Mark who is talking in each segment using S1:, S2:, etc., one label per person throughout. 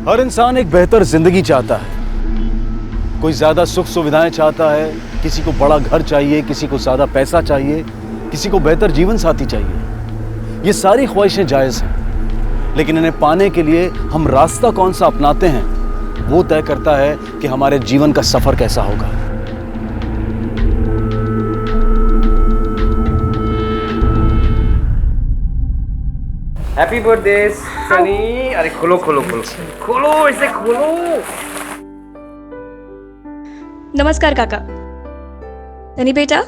S1: हर इंसान एक बेहतर जिंदगी चाहता है। कोई ज्यादा सुख सुविधाएं चाहता है, किसी को बड़ा घर चाहिए, किसी को ज्यादा पैसा चाहिए, किसी को बेहतर जीवन साथी चाहिए। ये सारी ख्वाहिशें जायज हैं, लेकिन इन्हें पाने के लिए हम रास्ता कौन सा अपनाते हैं वो तय करता है कि हमारे जीवन का सफर कैसा होगा।
S2: Happy birthday Sunny. अरे खोलो खोलो खोलो खोलो, इसे खोलो।
S3: नमस्कार काका। सनी बेटा,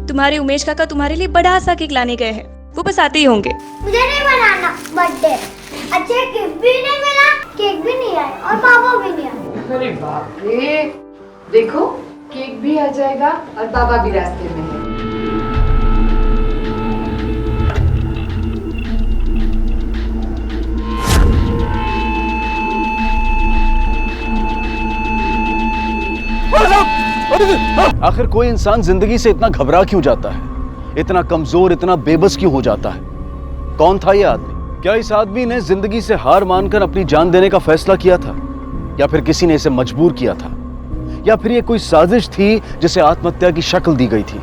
S3: तुम्हारे उमेश काका तुम्हारे लिए बड़ा सा केक लाने गए हैं, वो बस आते ही होंगे।
S4: मुझे नहीं बनाना बर्थडे। अच्छा गिफ्ट भी नहीं मिला, केक भी नहीं आया और पापा भी नहीं आए।
S5: अरे बाप रे, देखो केक भी आ जाएगा और बाबा भी रास्ते में है।
S1: आखिर कोई इंसान जिंदगी से इतना घबरा क्यों जाता है, इतना कमजोर, इतना बेबस क्यों हो जाता है? कौन था ये आदमी? क्या इस आदमी ने जिंदगी से हार मानकर अपनी जान देने का फैसला किया था, या फिर किसी ने इसे मजबूर किया था, या फिर ये कोई साजिश थी जिसे आत्महत्या की शक्ल दी गई थी?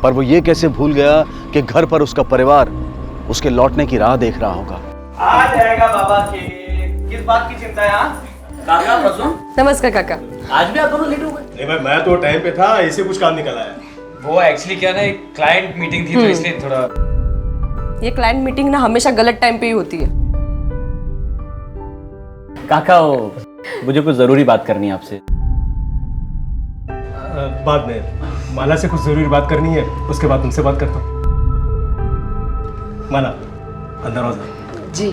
S1: पर वो ये कैसे भूल गया कि घर पर उसका परिवार उसके लौटने की राह देख रहा होगा।
S2: आ जाएगा बाबा के, किस बात की चिंता है? काका प्रसून।
S5: नमस्कार काका।
S2: आज भी आप दोनों लेट हो गए?
S6: नहीं भाई, मैं तो टाइम पे था, ऐसे कुछ काम निकल आया।
S2: वो एक्चुअली क्या ना, एक क्लाइंट मीटिंग थी तो इसलिए थोड़ा।
S5: ये क्लाइंट मीटिंग ना हमेशा गलत टाइम पे ही होती है।
S7: काका मुझे कुछ जरूरी बात करनी है आपसे।
S6: बाद में माला से कुछ जरूरी बात करनी है, उसके बाद तुमसे बात करता हूँ। माला अंदर आ जाओ।
S5: जी।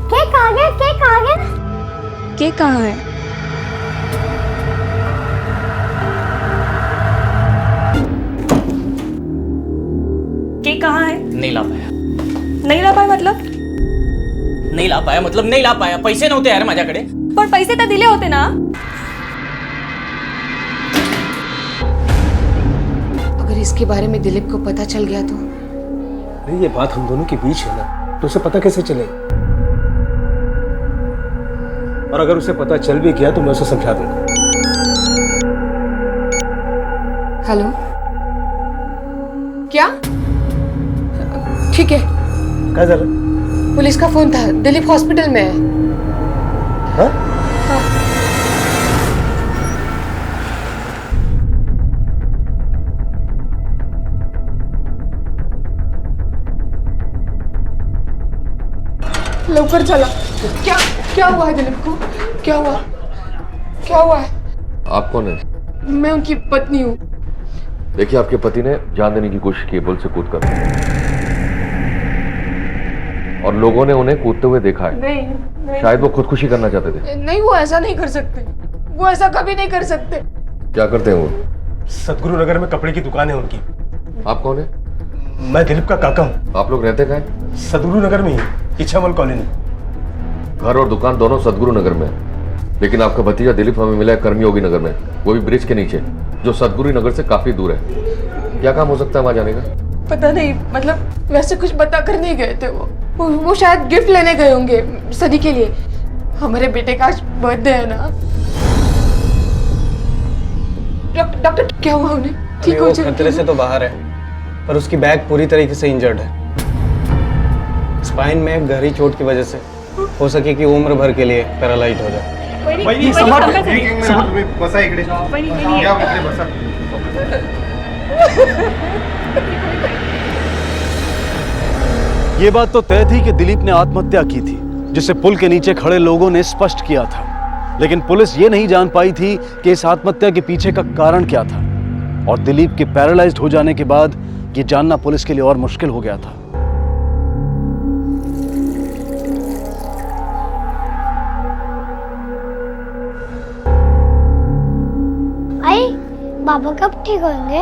S4: केक आ गया, केक आ गया।
S3: केक कहाँ है? केक कहाँ है?
S7: नहीं ला पाया।
S3: नहीं ला पाए मतलब?
S7: नाही ला पाया मतलब नाही ला पाया. पैसे नव्हते यार माझ्याकडे.
S3: पण पैसे तर दिले होते ना.
S5: अगर इसके बारे में दिलीप को पता चल गया तो?
S6: नहीं, ये बात हम दोनों के बीच है ना, तो उसे पता कैसे चलेगा? और अगर उसे पता चल भी गया तो मैं उसे समझा दूंगा।
S5: हेलो, क्या? ठीक है।
S6: क्या चल?
S5: पुलिस का फोन था, दिलीप हॉस्पिटल में है।
S6: हाँ?
S5: हाँ। लवकर चला। क्या हुआ है दिलीप को? क्या हुआ है?
S8: आप कौन है?
S5: मैं उनकी पत्नी हूँ।
S8: देखिए, आपके पति ने जान देने की कोशिश की, पुल से कूद कर, और लोगों ने उन्हें कूदते हुए देखा है।
S5: नहीं।
S8: शायद वो खुदकुशी करना चाहते थे।
S5: नहीं, वो ऐसा नहीं कर सकते। वो ऐसा कभी नहीं कर सकते।
S8: क्या करते हैं वो?
S6: सदगुरु नगर में कपड़े की दुकान है उनकी।
S8: आप कौन है?
S6: मैं दिलीप का काका हूँ।
S8: आप लोग रहते कहाँ हैं?
S6: सदगुरु नगर में ही, इच्छामल कॉलोनी।
S8: घर और दुकान दोनों सदगुरु नगर में है, लेकिन आपका भतीजा दिलीप हमें मिला है कर्मयोगी नगर में, वो भी ब्रिज के नीचे, जो सदगुरु नगर से काफी दूर है। क्या काम हो सकता है वहां जाने का?
S5: पता नहीं, मतलब वैसे कुछ बता कर नहीं गए थे। वो शायद गिफ्ट लेने गए होंगे सनी के लिए। हमारे बेटे का आज बर्थडे है ना। डॉक्टर क्या हुआ उन्हें? ठीक हो जाएगा?
S9: खतरे से तो बाहर है, पर उसकी बैक पूरी तरीके से इंजर्ड है। स्पाइन में गहरी चोट की वजह से हो सके कि उम्र भर के लिए पैरालाइज हो जाए।
S6: बसा इकडे, बसा।
S1: ये बात तो तय थी कि दिलीप ने आत्महत्या की थी, जिसे पुल के नीचे खड़े लोगों ने स्पष्ट किया था। लेकिन पुलिस ये नहीं जान पाई थी कि इस आत्महत्या के पीछे का कारण क्या था, और दिलीप के पैरालाइज्ड हो जाने के बाद ये जानना पुलिस के लिए और मुश्किल हो गया था।
S4: बाबा कब ठीक होंगे?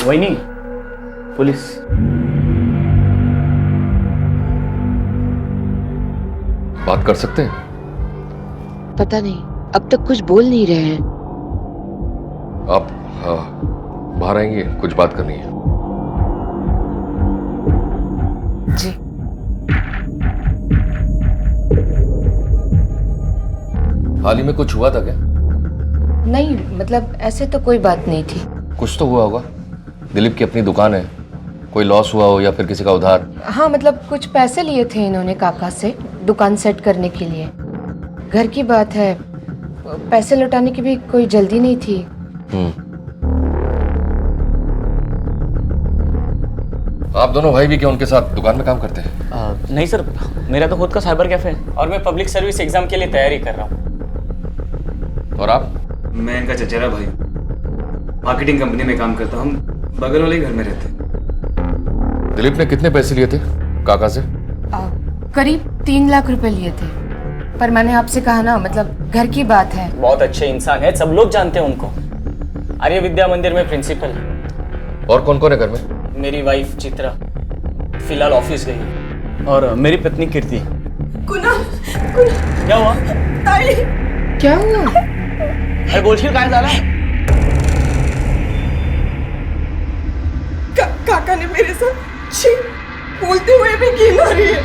S7: वही नहीं, पुलिस।
S8: बात कर सकते हैं?
S10: पता नहीं, अब तक कुछ बोल नहीं रहे हैं।
S8: आप बाहर आएंगे, कुछ बात करनी है।
S5: जी।
S8: हाल ही में कुछ हुआ था क्या?
S10: नहीं, मतलब ऐसे तो कोई बात नहीं थी।
S8: कुछ तो हुआ होगा। दिलीप की अपनी दुकान है, कोई लॉस हुआ हो या फिर किसी का उधार।
S10: हाँ, मतलब कुछ पैसे लिए थे इन्होंने काका से दुकान सेट करने के लिए। घर की बात है, पैसे लौटाने की भी कोई जल्दी नहीं थी।
S8: आप दोनों भाई भी क्या उनके साथ दुकान में काम करते हैं?
S7: नहीं सर, मेरा तो खुद का साइबर कैफे है और मैं पब्लिक सर्विस एग्जाम के लिए तैयारी कर रहा हूँ।
S8: और आप?
S11: मैं इनका चचेरा भाई, मार्केटिंग कंपनी में काम करता हूँ, बगल वाले घर में रहते हैं।
S8: दिलीप ने कितने पैसे लिए थे काका से?
S10: करीब 3 लाख रुपए लिए थे, पर मैंने आपसे कहा ना, मतलब घर की बात है।
S7: बहुत अच्छे इंसान है, सब लोग जानते हैं उनको। आर्य विद्या मंदिर में प्रिंसिपल है।
S8: और कौन कौन है घर में?
S7: मेरी वाइफ चित्रा फिलहाल ऑफिस गई और मेरी पत्नी कीर्ति।
S5: कुणाल,
S7: क्या हुआ?
S5: ताई,
S10: क्या हुआ?
S7: अरे बोलशील काय झाला?
S5: काका ने मेरे साथ छी बोलते हुए भी की मारी है।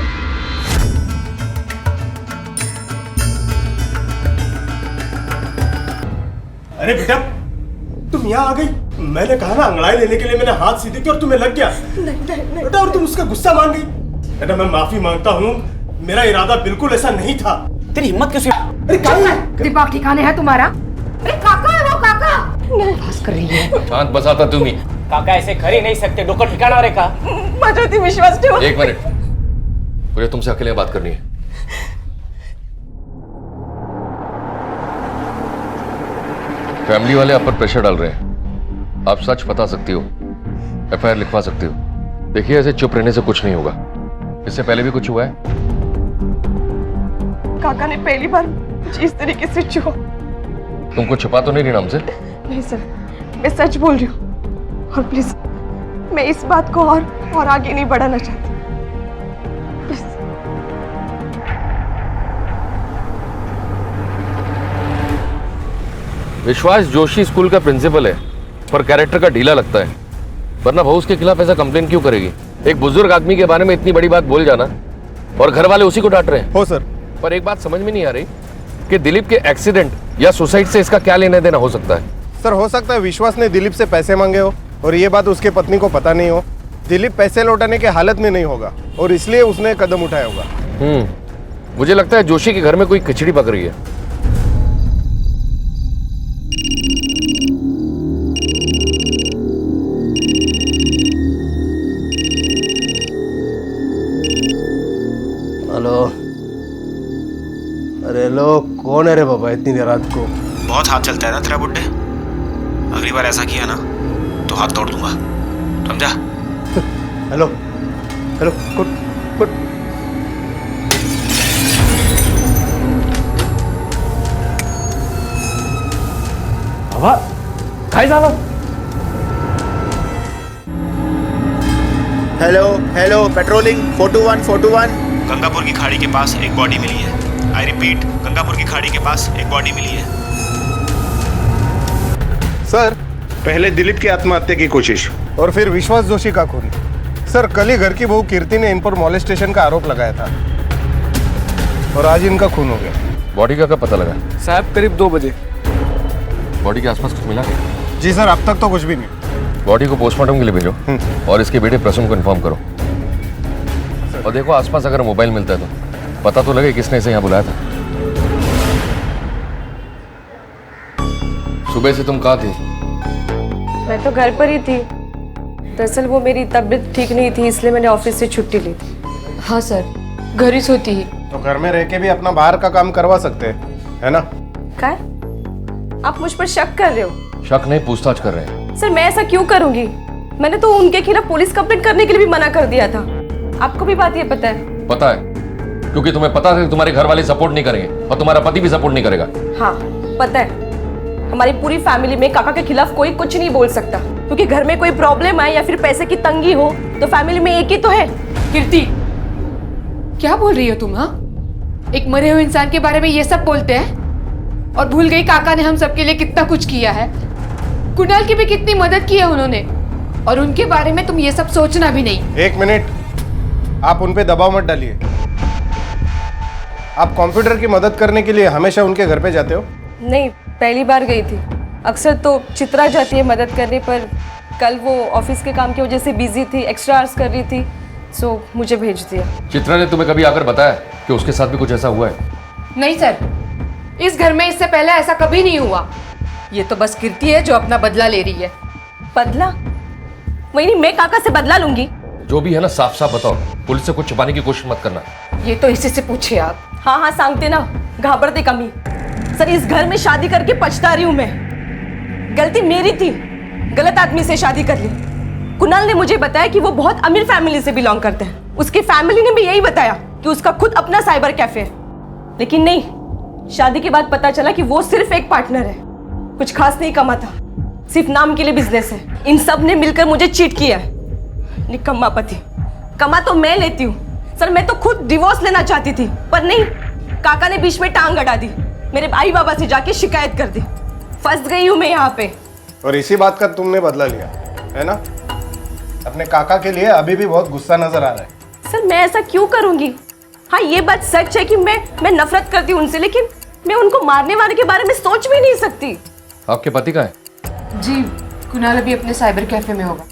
S6: अरे बेटा, तुम यहाँ आ गई। मैंने कहा ना अंगड़ाई लेने के लिए, मैंने हाथ सीधे की और तुम्हें लग गया।
S5: नहीं।
S6: बेटा, और तुम उसका गुस्सा मान गई। बेटा, मैं माफी मांगता हूँ, मेरा इरादा बिल्कुल ऐसा नहीं था।
S7: तेरी हिम्मत कैसे?
S6: अरे क्या
S10: दिमाग ठिकाने है तुम्हारा? अरे काका है वो, काका बस कर रही है।
S8: शांत बसाता तुम ही।
S7: काका ऐसे कर ही नहीं सकते, डोकं ठिकाणावर आहे का?
S5: माझ्यावरती विश्वास ठेवा।
S8: एक मिनट, मुझे तुमसे अकेले बात करनी है। फैमिली वाले आप पर प्रेशर डाल रहे हैं। आप सच बता सकती हो, एफआईआर लिखवा सकती हो। देखिए, ऐसे चुप रहने से कुछ नहीं होगा। इससे पहले भी कुछ हुआ है?
S5: काका ने पहली बार मुझे इस तरीके से छुआ।
S8: तुमको छुपा तो नहीं रही ना हमसे?
S5: नहीं सर, मैं सच बोल रही हूँ, और प्लीज मैं इस बात को और आगे नहीं बढ़ाना चाहती। प्लीज।
S8: विश्वास जोशी स्कूल का प्रिंसिपल है, पर कैरेक्टर का ढीला लगता है, वरना बहू उसके खिलाफ ऐसा कंप्लेन क्यों करेगी? एक बुजुर्ग आदमी के बारे में इतनी बड़ी बात बोल जाना, और घर वाले उसी को डांट रहे हैं।
S6: हो सर।
S8: पर एक बात समझ में नहीं आ रही कि दिलीप के एक्सीडेंट या सुसाइड से इसका क्या लेना देना हो सकता है?
S12: सर, हो सकता है विश्वास ने दिलीप से पैसे मांगे हो और ये बात उसके पत्नी को पता नहीं हो। दिलीप पैसे लौटाने के हालत में नहीं होगा और इसलिए उसने कदम उठाया होगा।
S8: मुझे लगता है जोशी के घर में कोई खिचड़ी पक रही है।
S9: हेलो। अरे लो, कौन है रे बाबा इतनी देर रात को?
S11: बहुत हाथ चलता है ना तेरा बुड्ढे। अगली बार ऐसा किया ना तो हाथ तोड़ दूंगा, समझा?
S12: Hello hello, good good.
S6: बाबा, काय झालं?
S13: हेलो हेलो, पेट्रोलिंग 421
S11: गंगापुर की खाड़ी के पास एक बॉडी मिली है। आई रिपीट, गंगापुर की खाड़ी के पास एक बॉडी मिली है।
S12: सर, पहले दिलीप की आत्महत्या की कोशिश और फिर विश्वास जोशी का खून। सर, कल ही घर की बहू कीर्ति ने इन पर मॉलेस्टेशन का आरोप लगाया था और आज इनका खून हो गया।
S8: बॉडी का कब पता लगा?
S9: साहब करीब 2 बजे।
S8: बॉडी के आसपास कुछ मिला?
S12: जी सर, अब तक तो कुछ भी नहीं।
S8: बॉडी को पोस्टमार्टम के लिए भेजो और इसके बेटे प्रसून को इन्फॉर्म करो। और देखो आसपास अगर मोबाइल मिलता है तो पता तो लगे किसने इसे यहाँ बुलाया था। सुबह से तुम कहाँ थी?
S5: मैं तो घर पर ही थी। दरअसल वो मेरी तबीयत ठीक नहीं थी, इसलिए मैंने ऑफिस से छुट्टी ली थी।
S10: हाँ सर, घर ही सोती ही।
S12: तो घर में रह के भी अपना बाहर का काम करवा सकते हैं, है ना?
S5: क्या? आप मुझ पर शक कर रहे हो?
S8: शक नहीं, पूछताछ कर रहे हैं।
S5: सर, मैं ऐसा क्यों करूंगी? मैंने तो उनके खिलाफ पुलिस कंप्लेंट करने के लिए भी मना कर दिया था। आपको भी बात ये पता है?
S8: पता है, क्योंकि तुम्हें पता है कि तुम्हारे घर वाले सपोर्ट नहीं करेंगे और तुम्हारा पति भी सपोर्ट नहीं करेगा।
S5: हाँ, पता है। हमारी पूरी फैमिली में काका के खिलाफ कोई कुछ नहीं बोल सकता, क्योंकि घर में कोई प्रॉब्लम आए या फिर पैसे की तंगी हो तो फैमिली में एक ही तो है।
S10: कीर्ति, क्या बोल रही हो तुम? हाँ, एक मरे हुए इंसान के बारे में ये सब बोलते हैं और भूल गई काका ने हम सबके लिए कितना कुछ किया है। कुणाल की भी कितनी मदद की है उन्होंने, और उनके बारे में तुम ये सब सोचना भी नहीं।
S12: एक मिनट, आप उन पे दबाव मत डालिए। आप कंप्यूटर की मदद करने के लिए हमेशा उनके घर पे जाते हो?
S5: नहीं, पहली बार गई थी। अक्सर तो चित्रा जाती है मदद करने, पर कल वो ऑफिस के काम की वजह से बिजी थी, एक्स्ट्रा आवर्स कर रही थी, सो मुझे भेज दिया।
S8: चित्रा ने तुम्हें कभी आकर बताया कि उसके साथ भी कुछ ऐसा हुआ है?
S10: नहीं सर, इस घर में इससे पहले ऐसा कभी नहीं हुआ। ये तो बस कीर्ति है जो अपना बदला ले रही है।
S5: बदला? वही मैं काका से बदला लूंगी।
S8: जो भी है ना, साफ साफ बताओ, पुलिस से कुछ छुपाने की कोशिश मत करना।
S10: ये तो इसी से पूछिए आप।
S5: हाँ हाँ सांगते ना, घाबरते कमी। सर इस घर में शादी करके पछता रही हूँ मैं। गलती मेरी थी, गलत आदमी से शादी कर ली। कुणाल ने मुझे बताया कि वो बहुत अमीर फैमिली से बिलोंग करते हैं। उसकी फैमिली ने भी यही बताया कि उसका खुद अपना साइबर कैफे है। लेकिन नहीं, शादी के बाद पता चला कि वो सिर्फ एक पार्टनर है, कुछ खास नहीं कमाता, सिर्फ नाम के लिए बिजनेस है। इन सब ने मिलकर मुझे चीट किया है। निकम्मा पति। कमा तो मैं लेती हूँ सर, मैं तो खुद डिवोर्स लेना चाहती थी, पर नहीं, काका ने बीच में टांग अड़ा दी, मेरे भाई बाबा से जाके शिकायत कर दी। फंस गई हूँ मैं यहाँ पे।
S12: और इसी बात का तुमने बदला लिया है ना? अपने काका के लिए अभी भी बहुत गुस्सा नजर आ रहा है।
S5: सर मैं ऐसा क्यों करूंगी? हाँ ये बात सच है कि मैं नफरत करती हूँ उनसे, लेकिन मैं उनको मारने वाले के बारे में सोच भी नहीं सकती।
S8: आपके पति कहाँ है?
S10: जी, कुणाल अभी अपने साइबर कैफे में होगा।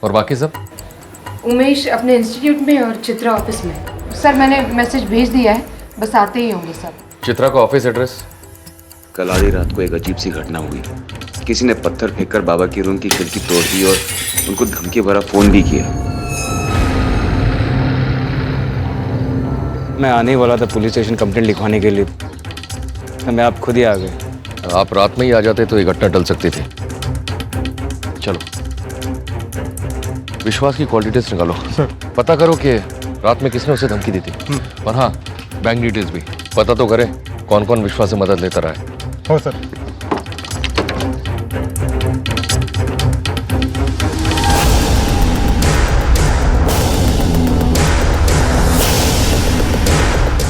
S8: और बाकी सब?
S10: उमेश अपने इंस्टीट्यूट में और चित्रा ऑफिस में। सर मैंने मैसेज भेज दिया है, बस आते ही होंगे सब।
S8: चित्रा का ऑफिस एड्रेस?
S11: कल आधी रात को एक अजीब सी घटना हुई। किसी ने पत्थर फेंककर बाबा की रूम की खिड़की तोड़ दी और उनको धमकी भरा फोन भी किया।
S2: मैं आने ही वाला था पुलिस स्टेशन कंप्लेंट लिखवाने के लिए, मैं आप खुद ही आ गए।
S8: आप रात में ही आ जाते तो ये घटना टल सकती थी। चलो विश्वास की कॉल डिटेल्स निकालो सर। पता करो कि रात में किसने उसे धमकी दी थी, और हाँ बैंक डिटेल्स भी पता तो करें, कौन कौन विश्वास से मदद लेता रहा है।
S12: हो सर।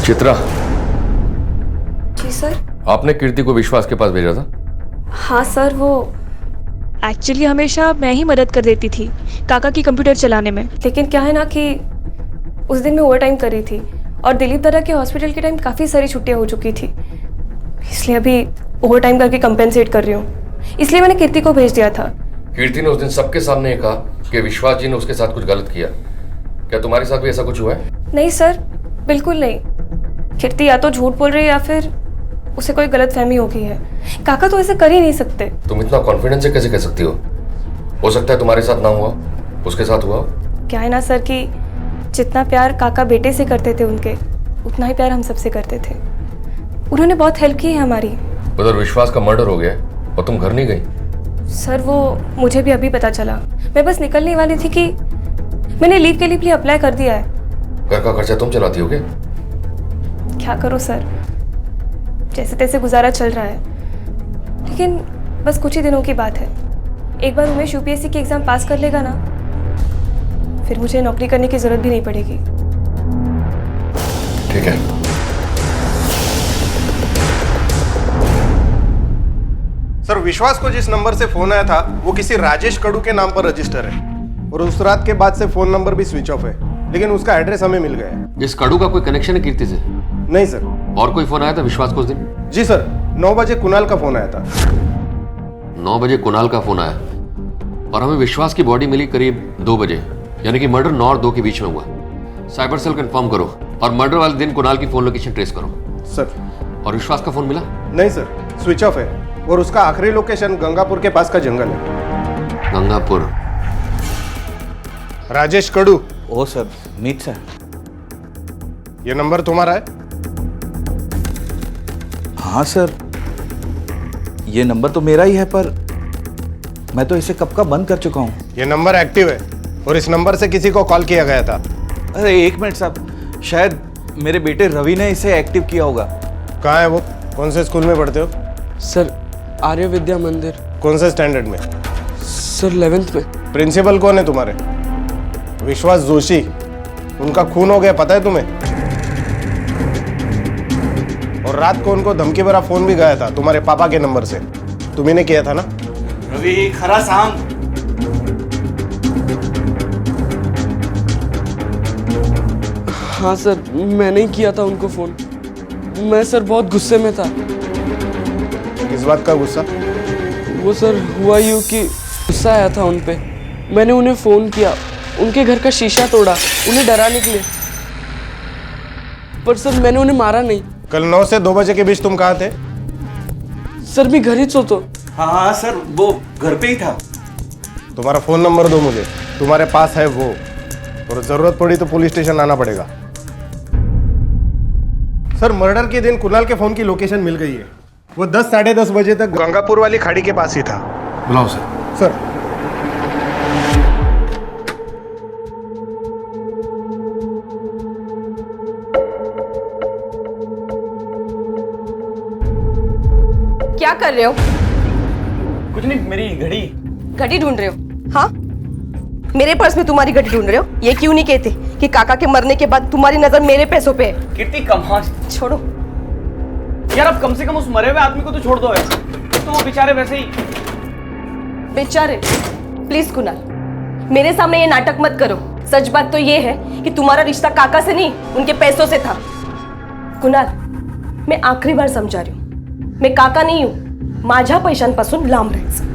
S8: चित्रा,
S3: जी सर।
S8: आपने कीर्ति को विश्वास के पास भेजा था?
S3: हाँ सर, वो एक्चुअली हमेशा मैं ही मदद कर देती थी काका की कंप्यूटर चलाने में।
S5: लेकिन क्या है ना कि उस दिन मैं ओवर टाइम कर रही थी और दिलीप दादा के हॉस्पिटल के टाइम काफ़ी सारी छुट्टियां हो चुकी थी, इसलिए अभी ओवर टाइम करके कंपेंसेट कर रही हूँ। इसलिए मैंने कीर्ति को भेज दिया था।
S8: कीर्ति ने उस दिन सबके सामने ये कहा कि विश्वास जी ने उसके साथ कुछ गलत किया। क्या तुम्हारे साथ भी ऐसा कुछ हुआ है?
S5: नहीं सर, बिल्कुल नहीं। कीर्ति या तो झूठ बोल रही है या फिर उसे कोई गलत फहमी हो गई है। काका तो ऐसे कर ही नहीं सकते।
S8: तुम इतना कॉन्फिडेंस से कैसे कह सकती हो सकता है तुम्हारे साथ ना हुआ, उसके साथ हुआ।
S5: क्या है ना सर कि जितना प्यार काका बेटे से करते थे उनके, उतना ही प्यार हम सबसे करते थे। उन्होंने बहुत हेल्प की है हमारी।
S8: उधर विश्वास का मर्डर हो गया और तुम घर नहीं गई?
S5: सर वो मुझे भी अभी पता चला। मैं बस निकलने वाली थी कि मैंने लीव के लिए अप्लाई कर दिया है।
S8: घर का खर्चा तुम चलाती हो क्या?
S5: क्या करो सर, जैसे तैसे गुजारा चल रहा है, लेकिन बस कुछ ही दिनों की बात है। एक बार उमेश यूपीएससी की एग्जाम पास कर लेगा ना, फिर मुझे नौकरी करने की जरूरत भी नहीं पड़ेगी।
S8: ठीक है।
S12: सर विश्वास को जिस नंबर से फोन आया था वो किसी राजेश कड़ू के नाम पर रजिस्टर है, और उस रात के बाद से फोन नंबर भी स्विच ऑफ है, लेकिन उसका एड्रेस हमें मिल गया है।
S8: इस कड़ू का कोई कनेक्शन है कीर्ति से?
S12: नहीं सर।
S8: और कोई फोन आया था विश्वास को उस दिन?
S12: जी सर, 9 बजे कुणाल का फोन आया था।
S8: 9 बजे कुणाल का फोन आया और हमें विश्वास की बॉडी मिली करीब 2 बजे, यानी कि मर्डर 9 और 2 के बीच में हुआ। साइबर सेल कंफर्म करो और मर्डर वाले दिन कुणाल की फोन लोकेशन ट्रेस करो।
S12: सर।
S8: और विश्वास का फोन मिला?
S12: नहीं सर, स्विच ऑफ है, और उसका आखिरी लोकेशन गंगापुर के पास का जंगल है।
S8: गंगापुर।
S12: राजेश कड़ू।
S13: ओ सर, मीत सर।
S12: ये नंबर तुम्हारा है?
S13: हाँ सर, ये नंबर तो मेरा ही है, पर मैं तो इसे कब का बंद कर चुका हूँ।
S12: ये नंबर एक्टिव है और इस नंबर से किसी को कॉल किया गया था।
S13: अरे एक मिनट साहब, शायद मेरे बेटे रवि ने इसे एक्टिव किया होगा।
S12: कहाँ है वो? कौन से स्कूल में पढ़ते हो?
S14: सर आर्य विद्या मंदिर।
S12: कौन से स्टैंडर्ड में?
S14: सर 11th में।
S12: प्रिंसिपल कौन है तुम्हारे? विश्वास जोशी। उनका खून हो गया, पता है तुम्हें? और रात को उनको धमकी भरा फोन भी गया था तुम्हारे पापा के नंबर से। तुम्ही ने किया था ना?
S13: रवि खरा सांग।
S14: हाँ सर, मैंने ही किया था उनको फोन। मैं सर बहुत गुस्से में था।
S12: किस बात का गुस्सा?
S14: वो सर हुआ यूँ कि गुस्सा आया था उन पे। मैंने उन्हें फ़ोन किया, उनके घर का शीशा तोड़ा, उन्हें डराने के लिए। पर सर मैंने उन्हें मारा नहीं।
S12: कल 9 से 2 बजे के बीच तुम कहाँ थे?
S14: सर मैं घर ही तो।
S13: हाँ सर, वो घर पे ही था।
S12: तुम्हारा फ़ोन नंबर दो मुझे, तुम्हारे पास है वो, और ज़रूरत पड़ी तो पुलिस स्टेशन आना पड़ेगा। सर मर्डर के दिन कुणाल के फ़ोन की लोकेशन मिल गई है। वो 10 साढ़े 10 बजे तक गंगापुर वाली खाड़ी के पास ही था।
S8: बुलाओ सर।
S12: सर
S5: क्या कर रहे हो?
S7: कुछ नहीं, मेरी घड़ी।
S5: घड़ी ढूंढ रहे हो? हाँ, मेरे पर्स में तुम्हारी घड़ी ढूंढ रहे हो? ये क्यों नहीं कहते कि काका के मरने के बाद तुम्हारी नजर मेरे पैसों पे है?
S7: कीर्ति कमाल।
S5: छोड़ो
S7: यार, अब कम से कम उस मरे हुए आदमी को तो छोड़ दो ऐसे। तो वो बेचारे वैसे ही।
S5: बेचारे? प्लीज कुणाल, मेरे सामने ये नाटक मत करो। सच बात तो ये है कि तुम्हारा रिश्ता काका से नहीं, उनके पैसों से था। कुणाल, मैं आखिरी बार समझा रही हूँ, मैं काका नहीं हूं, माझ्या पैशांपासून लांब राहायचं।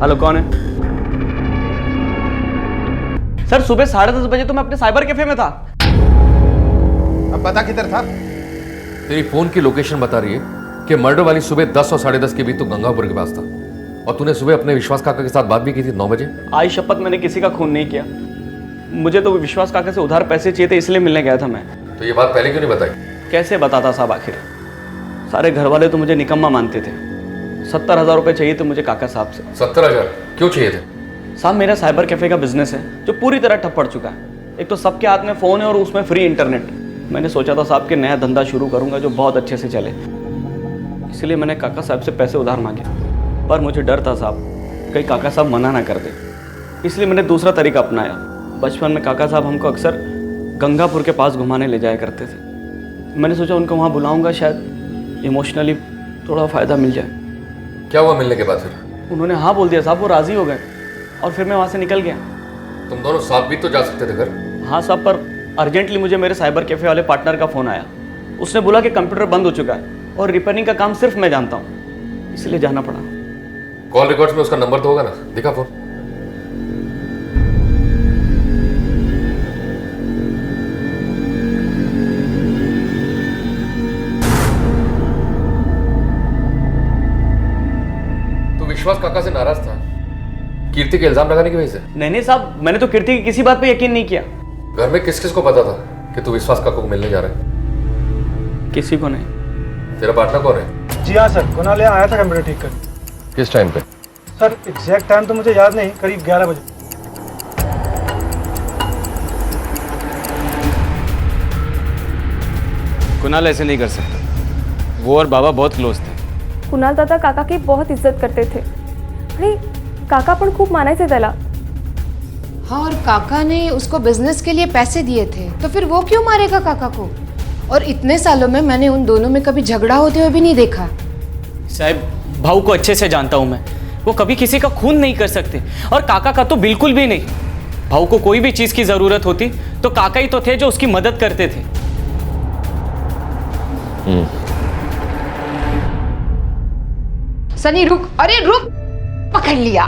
S7: हेलो, कौन है? सर सुबह 10:30 बजे तो मैं अपने साइबर कैफे में था।
S12: अब पता किधर था?
S8: तेरी फोन की लोकेशन बता रही है कि मर्डर वाली सुबह 10 और 10:30 के बीच तो गंगापुर के पास था, और तूने सुबह अपने विश्वास काका के साथ बात भी की थी 9 बजे।
S7: आज शपथ मैंने किसी का खून नहीं किया। मुझे तो विश्वास काका से उधार पैसे चाहिए थे, इसलिए मिलने गया था मैं।
S8: तो ये बात पहले क्यों नहीं बताई?
S7: कैसे बताता साहब, आखिर सारे घर वाले तो मुझे निकम्मा मानते थे। 70,000 रुपये चाहिए थे मुझे काका साहब से।
S8: 70,000 क्यों चाहिए थे?
S7: साहब मेरा साइबर कैफे का बिजनेस है जो पूरी तरह ठप पड़ चुका है। एक तो सबके हाथ में फ़ोन है और उसमें फ्री इंटरनेट। मैंने सोचा था साहब कि नया धंधा शुरू करूंगा जो बहुत अच्छे से चले, इसलिए मैंने काका साहब से पैसे उधार मांगे। पर मुझे डर था साहब कहीं काका साहब मना ना कर दे, इसलिए मैंने दूसरा तरीका अपनाया। बचपन में काका साहब हमको अक्सर गंगापुर के पास घुमाने ले जाया करते थे। मैंने सोचा उनको वहाँ बुलाऊंगा, शायद इमोशनली थोड़ा फ़ायदा मिल जाए।
S8: क्या हुआ मिलने के बाद फिर?
S7: उन्होंने हाँ बोल दिया साहब, वो राज़ी हो गए और फिर मैं वहाँ से निकल गया।
S8: तुम दोनों साथ भी तो जा सकते थे घर।
S7: हाँ साहब, पर अर्जेंटली मुझे मेरे साइबर कैफे वाले पार्टनर का फ़ोन आया। उसने बोला कि कंप्यूटर बंद हो चुका है और रिपेयरिंग का काम सिर्फ मैं जानता हूँ, इसलिए जाना पड़ा।
S8: कॉल रिकॉर्ड्स में उसका नंबर तो होगा ना, दिखा फोन। तो विश्वास काका से नाराज था कीर्ति के इल्जाम लगाने की वजह से?
S7: नहीं साहब, मैंने तो कीर्ति की किसी बात पे यकीन नहीं किया।
S8: घर में किस किस को पता था कि तू विश्वास काका को मिलने जा रहा है?
S7: किसी को नहीं।
S8: तेरा पार्टनर कौन है?
S6: जी हाँ सर, कुणाल यहाँ आया था कंप्यूटर ठीक कर।
S8: किस टाइम पे?
S6: सर एग्जैक्ट टाइम तो मुझे याद नहीं, करीब 11 बजे।
S2: कुणाल ऐसे नहीं कर सकता, वो और बाबा बहुत क्लोज थे।
S3: कुणाल दादा काका की बहुत इज्जत करते थे आणि काका पण खूप मानायचे त्याला।
S10: हाँ, और काका ने उसको बिजनेस के लिए पैसे दिए थे, तो फिर वो क्यों मारेगा काका को? और इतने सालों में मैंने उन दोनों में कभी झगड़ा होते हुए भी नहीं देखा।
S7: साहब भाऊ को अच्छे से जानता हूं मैं, वो कभी किसी का खून नहीं कर सकते, और काका का तो बिल्कुल भी नहीं। भाऊ को कोई भी चीज की जरूरत होती तो काका ही तो थे जो उसकी मदद करते थे।
S10: सनी रुक, अरे रुक, पकड़ लिया।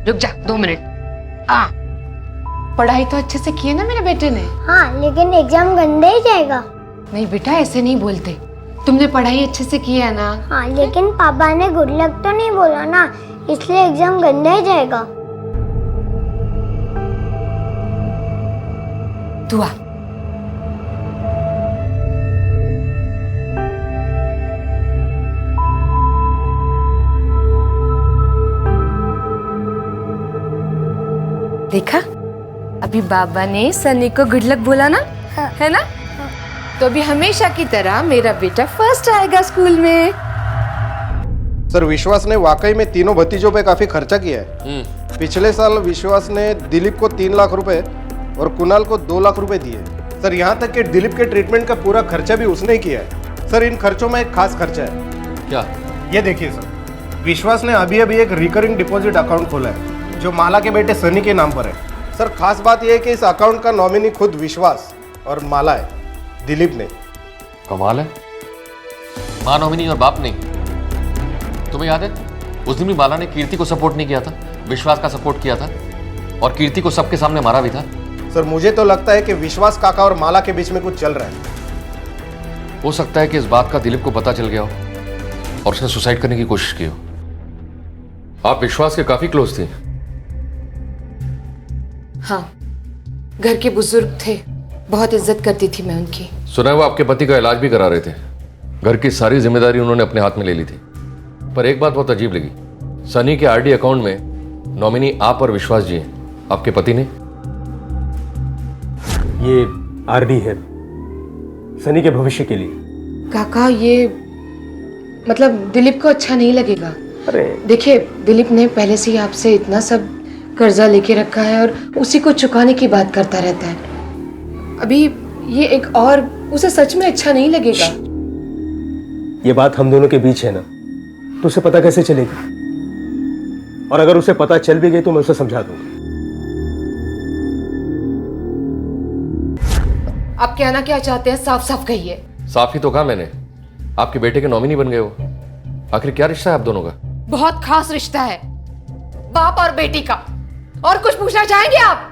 S10: रुक जा 2 मिनट। पढ़ाई तो अच्छे से की है ना मेरे बेटे ने?
S4: हाँ, लेकिन एग्जाम गंदा ही जाएगा।
S10: नहीं बेटा, ऐसे नहीं बोलते। तुमने पढ़ाई अच्छे से की है ना?
S4: हाँ, लेकिन पापा ने गुड लक तो नहीं बोला ना, इसलिए एग्जाम गंदा ही जाएगा।
S10: तू आ। देखा, अभी बाबा ने सनी को गुड लक बोला ना?
S4: हाँ।
S10: है ना? तो अभी हमेशा की तरह मेरा बेटा फर्स्ट आएगा स्कूल में।
S12: सर विश्वास ने वाकई में तीनों भतीजों पे काफी खर्चा किया है। पिछले साल विश्वास ने दिलीप को 3 लाख रुपए और कुणाल को 2 लाख रुपए दिए। सर यहाँ तक कि दिलीप के ट्रीटमेंट का पूरा खर्चा भी उसने किया है। सर इन खर्चों में एक खास खर्चा है।
S8: क्या?
S12: ये देखिए सर, विश्वास ने अभी अभी एक रिकरिंग डिपॉजिट अकाउंट खोला है जो माला के बेटे सनी के नाम पर है। सर खास बात यह है कि इस अकाउंट का नॉमिनी खुद विश्वास और माला है, दिलीप ने।
S8: कमाल है, माँ नॉमिनी और बाप नहीं। तुम्हें याद है उस दिन भी माला ने कीर्ति को सपोर्ट नहीं किया था, विश्वास का सपोर्ट किया था और कीर्ति को सबके सामने मारा भी था।
S12: सर मुझे तो लगता है कि विश्वास काका और माला के बीच में कुछ चल रहा है।
S8: हो सकता है कि इस बात का दिलीप को पता चल गया हो और उसने सुसाइड करने की कोशिश की हो। आप विश्वास के काफी क्लोज थे।
S10: हाँ, घर के बुजुर्ग थे, बहुत इज्जत करती थी मैं उनकी।
S8: सुना है वो आपके पति का इलाज भी करा रहे थे। घर की सारी जिम्मेदारी उन्होंने अपने हाथ में ले ली थी। पर एक बात बहुत अजीब लगी, सनी के आरडी अकाउंट में नॉमिनी आप और विश्वास जी हैं, आपके पति ने।
S6: ये आरडी है सनी के भविष्य के लिए।
S10: काका ये मतलब दिलीप को अच्छा नहीं लगेगा।
S6: अरे
S10: देखिए, दिलीप ने पहले से ही आपसे इतना सब कर्जा लेके रखा है और उसी को चुकाने की बात करता रहता है। अभी ये एक और उसे सच में अच्छा नहीं लगेगा।
S6: ये बात हम दोनों के बीच है ना, तो उसे पता कैसे चलेगी? और अगर उसे पता चल भी गई तो मैं उसे समझा दूंगा।
S10: आप कहना क्या चाहते हैं, साफ साफ कहिए।
S8: साफ ही तो कहा मैंने, आपके बेटे के नॉमिनी बन गए हो। आखिर क्या रिश्ता है आप दोनों का?
S10: बहुत खास रिश्ता है, बाप और बेटी का। और कुछ पूछना चाहेंगे आप?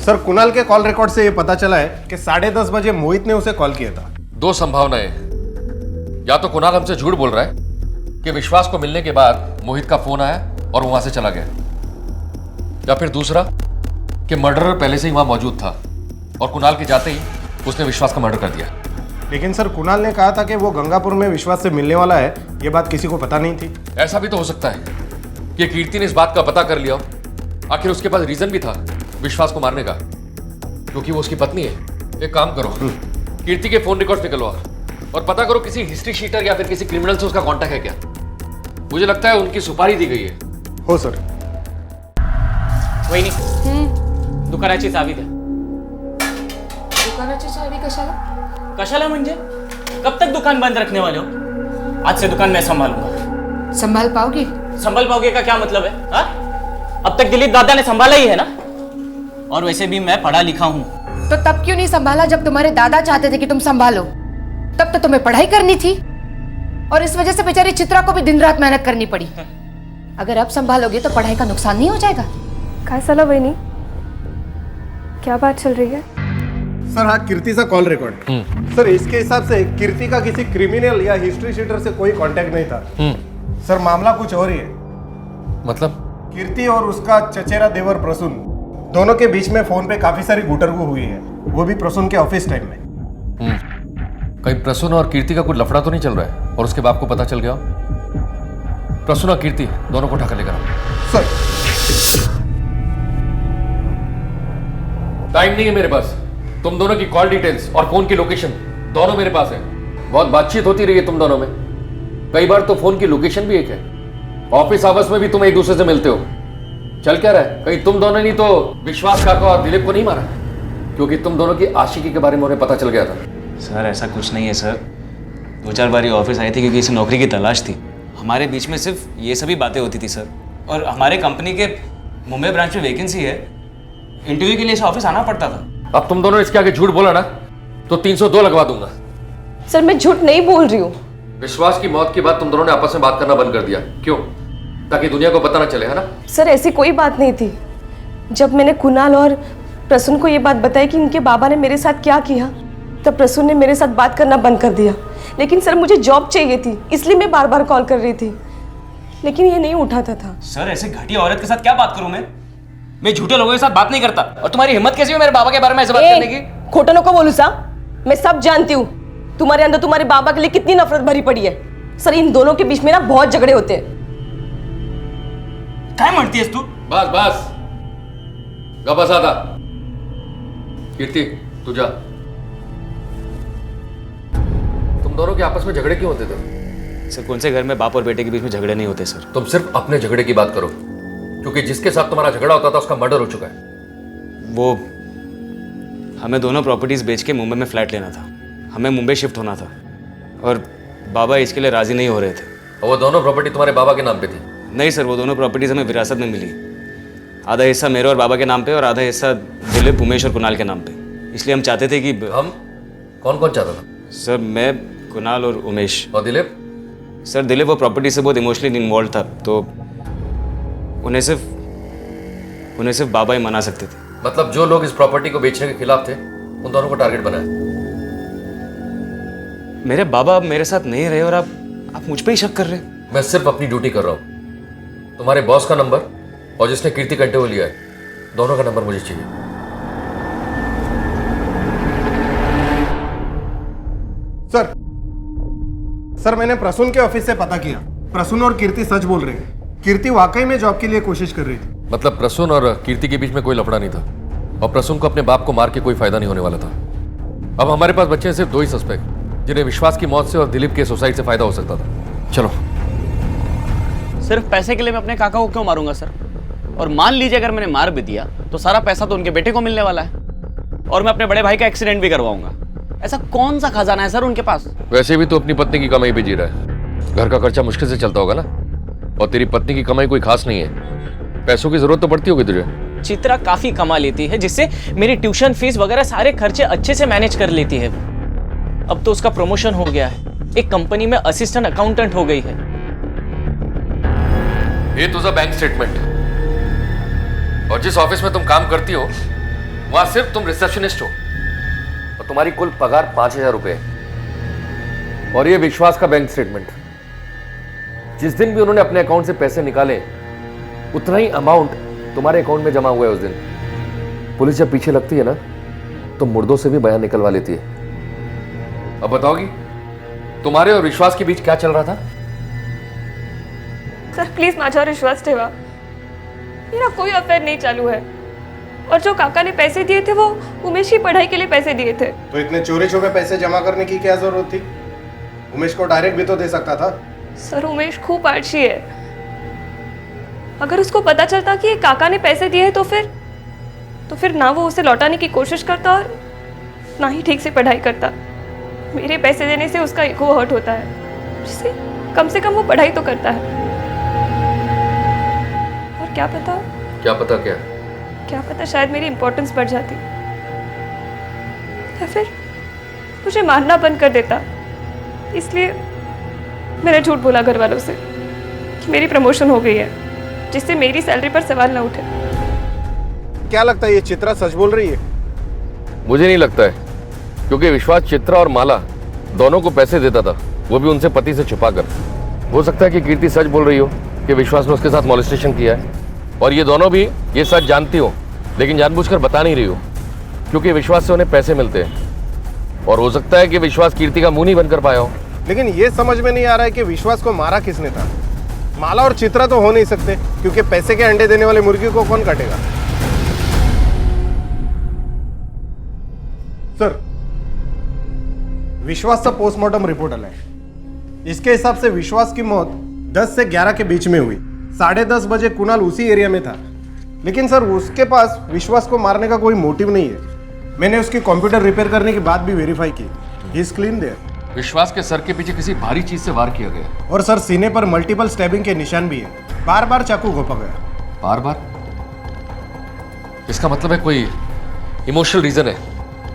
S12: सर कुणाल के कॉल रिकॉर्ड से यह पता चला है कि 10:30 बजे मोहित ने उसे कॉल किया था।
S8: दो संभावनाएं, या तो कुणाल हमसे झूठ बोल रहा है कि विश्वास को मिलने के बाद मोहित का फोन आया और वहां से चला गया, या फिर दूसरा कि मर्डरर पहले से ही वहां मौजूद था और कुणाल के जाते ही उसने विश्वास का मर्डर कर दिया।
S12: लेकिन सर कुणाल ने कहा था कि वो गंगापुर में विश्वास से मिलने वाला है, ये बात किसी को पता नहीं थी।
S8: ऐसा भी तो हो सकता है कि कीर्ति ने इस बात का पता कर लिया हो। आखिर उसके पास रीजन भी था विश्वास को मारने का, क्योंकि वो उसकी पत्नी है। एक काम करो, कीर्ति के फोन रिकॉर्ड निकलवा और पता करो किसी हिस्ट्री शीटर या फिर किसी क्रिमिनल से उसका कांटेक्ट है क्या। मुझे लगता है उनकी सुपारी दी गई है।
S12: हो सर।
S15: वहिनी, दुकानाची चावी द्या।
S10: दुकानाची चावी कशाला?
S15: कशाला म्हणजे? कब तक दुकान बंद रखने वाले हो? आज से दुकान मैं संभालूंगा।
S10: संभाल पाओगे?
S15: संभाल पाओगे का क्या मतलब है? हा? अब तक दिलीप दादा ने संभाला ही है ना। और वैसे भी मैं पढ़ा लिखा हूँ।
S10: तो तब क्यों नहीं संभाला जब तुम्हारे दादा चाहते थे कि तुम संभालो? तब तो तुम्हें पढ़ाई करनी थी और इस वजह से बेचारी चित्रा को भी दिन रात मेहनत करनी पड़ी। अगर अब संभालोगे तो पढ़ाई का नुकसान नहीं हो जाएगा?
S3: काय साला वहिनी, क्या बात चल रही है?
S12: सर हाँ, कीर्ति का कॉल रिकॉर्ड। सर इसके हिसाब से कीर्ति का किसी क्रिमिनल या हिस्ट्री शीटर से कोई कांटेक्ट नहीं था। सर मामला कुछ और ही है।
S8: मतलब?
S12: कीर्ति और उसका चचेरा देवर प्रसून, दोनों के बीच में फोन पे काफी सारी गुटरगु हुई है, वो भी प्रसून के ऑफिस टाइम में।
S8: कहीं प्रसून और कीर्ति का कुछ लफड़ा तो नहीं चल रहा है और उसके बाप को पता चल गया? प्रसून और कीर्ति दोनों को उठाकर लेकर आओ।
S12: सर
S8: टाइम नहीं है मेरे पास। तुम दोनों की कॉल डिटेल्स और फोन की लोकेशन दोनों मेरे पास है। बहुत बातचीत होती रही है तुम दोनों में, कई बार तो फोन की लोकेशन भी एक है। ऑफिस आवर्स में भी तुम एक दूसरे से मिलते हो। चल क्या रहा है? कहीं तुम दोनों ने तो विश्वास काका और दिलीप को नहीं मारा? क्योंकि तुम दोनों की आशिकी के बारे में उन्हें पता चल गया था।
S16: सर ऐसा कुछ नहीं है सर। 2-4 बार ऑफिस आई थी क्योंकि इसे नौकरी की तलाश थी। हमारे बीच में सिर्फ ये सभी बातें होती थी सर। और हमारे कंपनी के मुंबई ब्रांच में वैकेंसी है, इंटरव्यू के लिए इसे ऑफिस आना पड़ता था।
S8: अब तुम दोनों इसके आगे झूठ बोला ना तो 302 लगवा दूंगा।
S5: सर मैं झूठ नहीं बोल रही हूँ।
S8: विश्वास की मौत के बाद तुम दोनों ने आपस में बात करना बंद कर दिया, क्यों? ताकि दुनिया को पता ना चले, है ना?
S5: सर ऐसी कोई बात नहीं थी। जब मैंने कुणाल और प्रसून को ये बात बताई कि इनके बाबा ने मेरे साथ क्या किया, तब प्रसून ने मेरे साथ बात करना बंद कर दिया। लेकिन सर मुझे जॉब चाहिए थी, इसलिए मैं बार बार कॉल कर रही थी, लेकिन ये नहीं उठाता था।
S15: सर ऐसे घटिया औरत के साथ क्या बात करूं मैं झूठे लोगों के साथ बात नहीं करता। और तुम्हारी हिम्मत कैसी हुई मेरे बाबा के बारे में ऐसे बात करने की?
S5: खोटनों को बोलूं सा? मैं सब जानती हूँ तुम्हारे अंदर तुम्हारे बाबा के लिए कितनी नफरत भरी पड़ी है। सर इन दोनों के बीच में ना बहुत झगड़े होते हैं।
S15: क्या मरती है तू?
S8: बस बस गबसादा। कीर्ति तू जा। तुम दोनों के आपस में झगड़े क्यों होते थे?
S16: सर कौन से घर में बाप और बेटे के बीच में झगड़े नहीं होते सर।
S8: तुम सिर्फ अपने झगड़े की बात करो, क्योंकि जिसके साथ तुम्हारा झगड़ा होता था उसका मर्डर हो चुका है।
S16: वो हमें दोनों प्रॉपर्टीज बेच के मुंबई में फ्लैट लेना था। हमें मुंबई शिफ्ट होना था और बाबा इसके लिए राजी नहीं हो रहे थे।
S8: और वो दोनों प्रॉपर्टी तुम्हारे बाबा के नाम पे थी?
S16: नहीं सर, वो दोनों प्रॉपर्टीज हमें विरासत में मिली। आधा हिस्सा मेरे और बाबा के नाम पे और आधा हिस्सा दिलीप, उमेश और कुणाल के नाम पे। इसलिए हम चाहते थे कि
S8: हम कौन कौन चाहता था?
S16: सर मैं, कुणाल और उमेश।
S8: और दिलीप?
S16: सर दिलीप वो प्रॉपर्टी से बहुत इमोशनली इन्वॉल्व था, तो उन्हें सिर्फ बाबा ही मना सकते थे।
S8: मतलब जो लोग इस प्रॉपर्टी को बेचने के खिलाफ थे उन दोनों को टारगेट बनाया?
S16: मेरे बाबा अब मेरे साथ नहीं रहे और आप मुझ पे ही शक कर रहे हैं।
S8: मैं सिर्फ अपनी ड्यूटी कर रहा हूं। तुम्हारे बॉस का नंबर और जिसने कीर्ति कंटे को लिया है, दोनों का नंबर मुझे चाहिए।
S12: सर मैंने प्रसून के ऑफिस से पता किया। प्रसून और कीर्ति सच बोल रहे हैं। कीर्ति वाकई में जॉब के लिए कोशिश कर रही थी।
S8: मतलब प्रसून और कीर्ति के बीच में कोई लफड़ा नहीं था और प्रसून को अपने बाप को मार के कोई फायदा नहीं होने वाला था। अब हमारे पास बचे हैं सिर्फ 2 ही सस्पेक्ट, जिन्हें विश्वास की मौत से और दिलीप के सुसाइड से फायदा हो सकता था। चलो।
S7: सिर्फ पैसे के लिए मैं अपने काका को क्यों मारूंगा सर? और मान लीजिए अगर मैंने मार भी दिया तो सारा पैसा तो उनके बेटे को मिलने वाला है और मैं अपने बड़े भाई का एक्सीडेंट भी करवाऊंगा। ऐसा कौन सा खजाना है सर उनके पास?
S8: वैसे भी तो अपनी पत्नी की कमाई पे जी रहा है, घर का खर्चा मुश्किल से चलता होगा ना। और तेरी पत्नी की कमाई कोई खास नहीं है, पैसों की जरूरत तो पड़ती होगी तुझे।
S15: चित्रा काफी कमा लेती है, जिससे मेरी ट्यूशन फीस वगैरह सारे खर्चे अच्छे से मैनेज कर लेती है। अब तो उसका प्रमोशन हो गया है, एक कंपनी में असिस्टेंट अकाउंटेंट हो गई है।
S8: ये तुझा बैंक स्टेटमेंट, और जिस ऑफिस में तुम काम करती हो वहां सिर्फ तुम रिसेप्शनिस्ट हो और तुम्हारी कुल पगार 5,000 रुपए है। और ये विश्वास का बैंक स्टेटमेंट, जिस दिन भी उन्होंने अपने अकाउंट से पैसे निकाले उतना ही अमाउंट तुम्हारे अकाउंट में जमा हुआ है उस दिन। पुलिस जब पीछे लगती है ना तो मुर्दों से भी बयान निकलवा लेती है। अब बताओगी तुम्हारे और विश्वास के बीच क्या चल रहा था?
S3: सर प्लीज माझ्यावर विश्वास ठेवा, मेरा कोई अफेयर नहीं चालू है। और जो काका ने पैसे दिए थे वो उमेश की पढ़ाई के लिए पैसे दिए थे।
S12: तो इतने चोरी छुपे पैसे जमा करने की क्या जरूरत थी? उमेश को डायरेक्ट भी तो दे सकता था।
S3: सर उमेश खूब आलसी है, अगर उसको पता चलता कि ये काका ने पैसे दिए हैं तो फिर ना वो उसे लौटाने की कोशिश करता और ना ही ठीक से पढ़ाई करता। मेरे पैसे देने से उसका ईगो हर्ट होता है, जिससे कम से कम वो पढ़ाई तो करता है। और क्या पता शायद मेरी इंपॉर्टेंस बढ़ जाती या फिर मुझे मारना बंद कर देता। इसलिए मैंने झूठ बोला घर वालों से कि मेरी प्रमोशन हो गई है, जिससे मेरी सैलरी पर सवाल ना उठे।
S12: क्या लगता है ये चित्रा सच बोल रही है?
S8: मुझे नहीं लगता है, क्योंकि विश्वास चित्रा और माला दोनों को पैसे देता था, वो भी उनसे पति से छुपाकर। हो सकता है कि कीर्ति सच बोल रही हो कि विश्वास ने उसके साथ मॉलेस्टेशन किया है, और ये दोनों भी ये सच जानती हो लेकिन जानबूझकर बता नहीं रही हो, क्योंकि विश्वास से उन्हें पैसे मिलते हैं। और हो सकता है कि विश्वास कीर्ति का मुंह नहीं बनकर पाया हो।
S12: लेकिन ये समझ में नहीं आ रहा है कि विश्वास को मारा किसने था। माला और चित्रा तो हो नहीं सकते, क्योंकि पैसे के अंडे देने वाले मुर्गी को कौन काटेगा? सर विश्वास का पोस्टमार्टम रिपोर्ट आला है। इसके हिसाब से विश्वास की मौत 10 से 11 के बीच में हुई। 10:30 बजे कुणाल उसी एरिया में था, लेकिन सर उसके पास विश्वास को मारने का कोई मोटिव नहीं है। मैंने उसकी कंप्यूटर रिपेयर करने की बात भी वेरीफाई की। He is clean there.
S8: विश्वास के सर के पीछे किसी भारी चीज से वार किया गया,
S12: और सर सीने पर मल्टीपल स्टैबिंग के निशान भी है। बार बार चाकू घोंपा गया।
S8: बार बार? इसका मतलब है कोई इमोशनल रीजन है।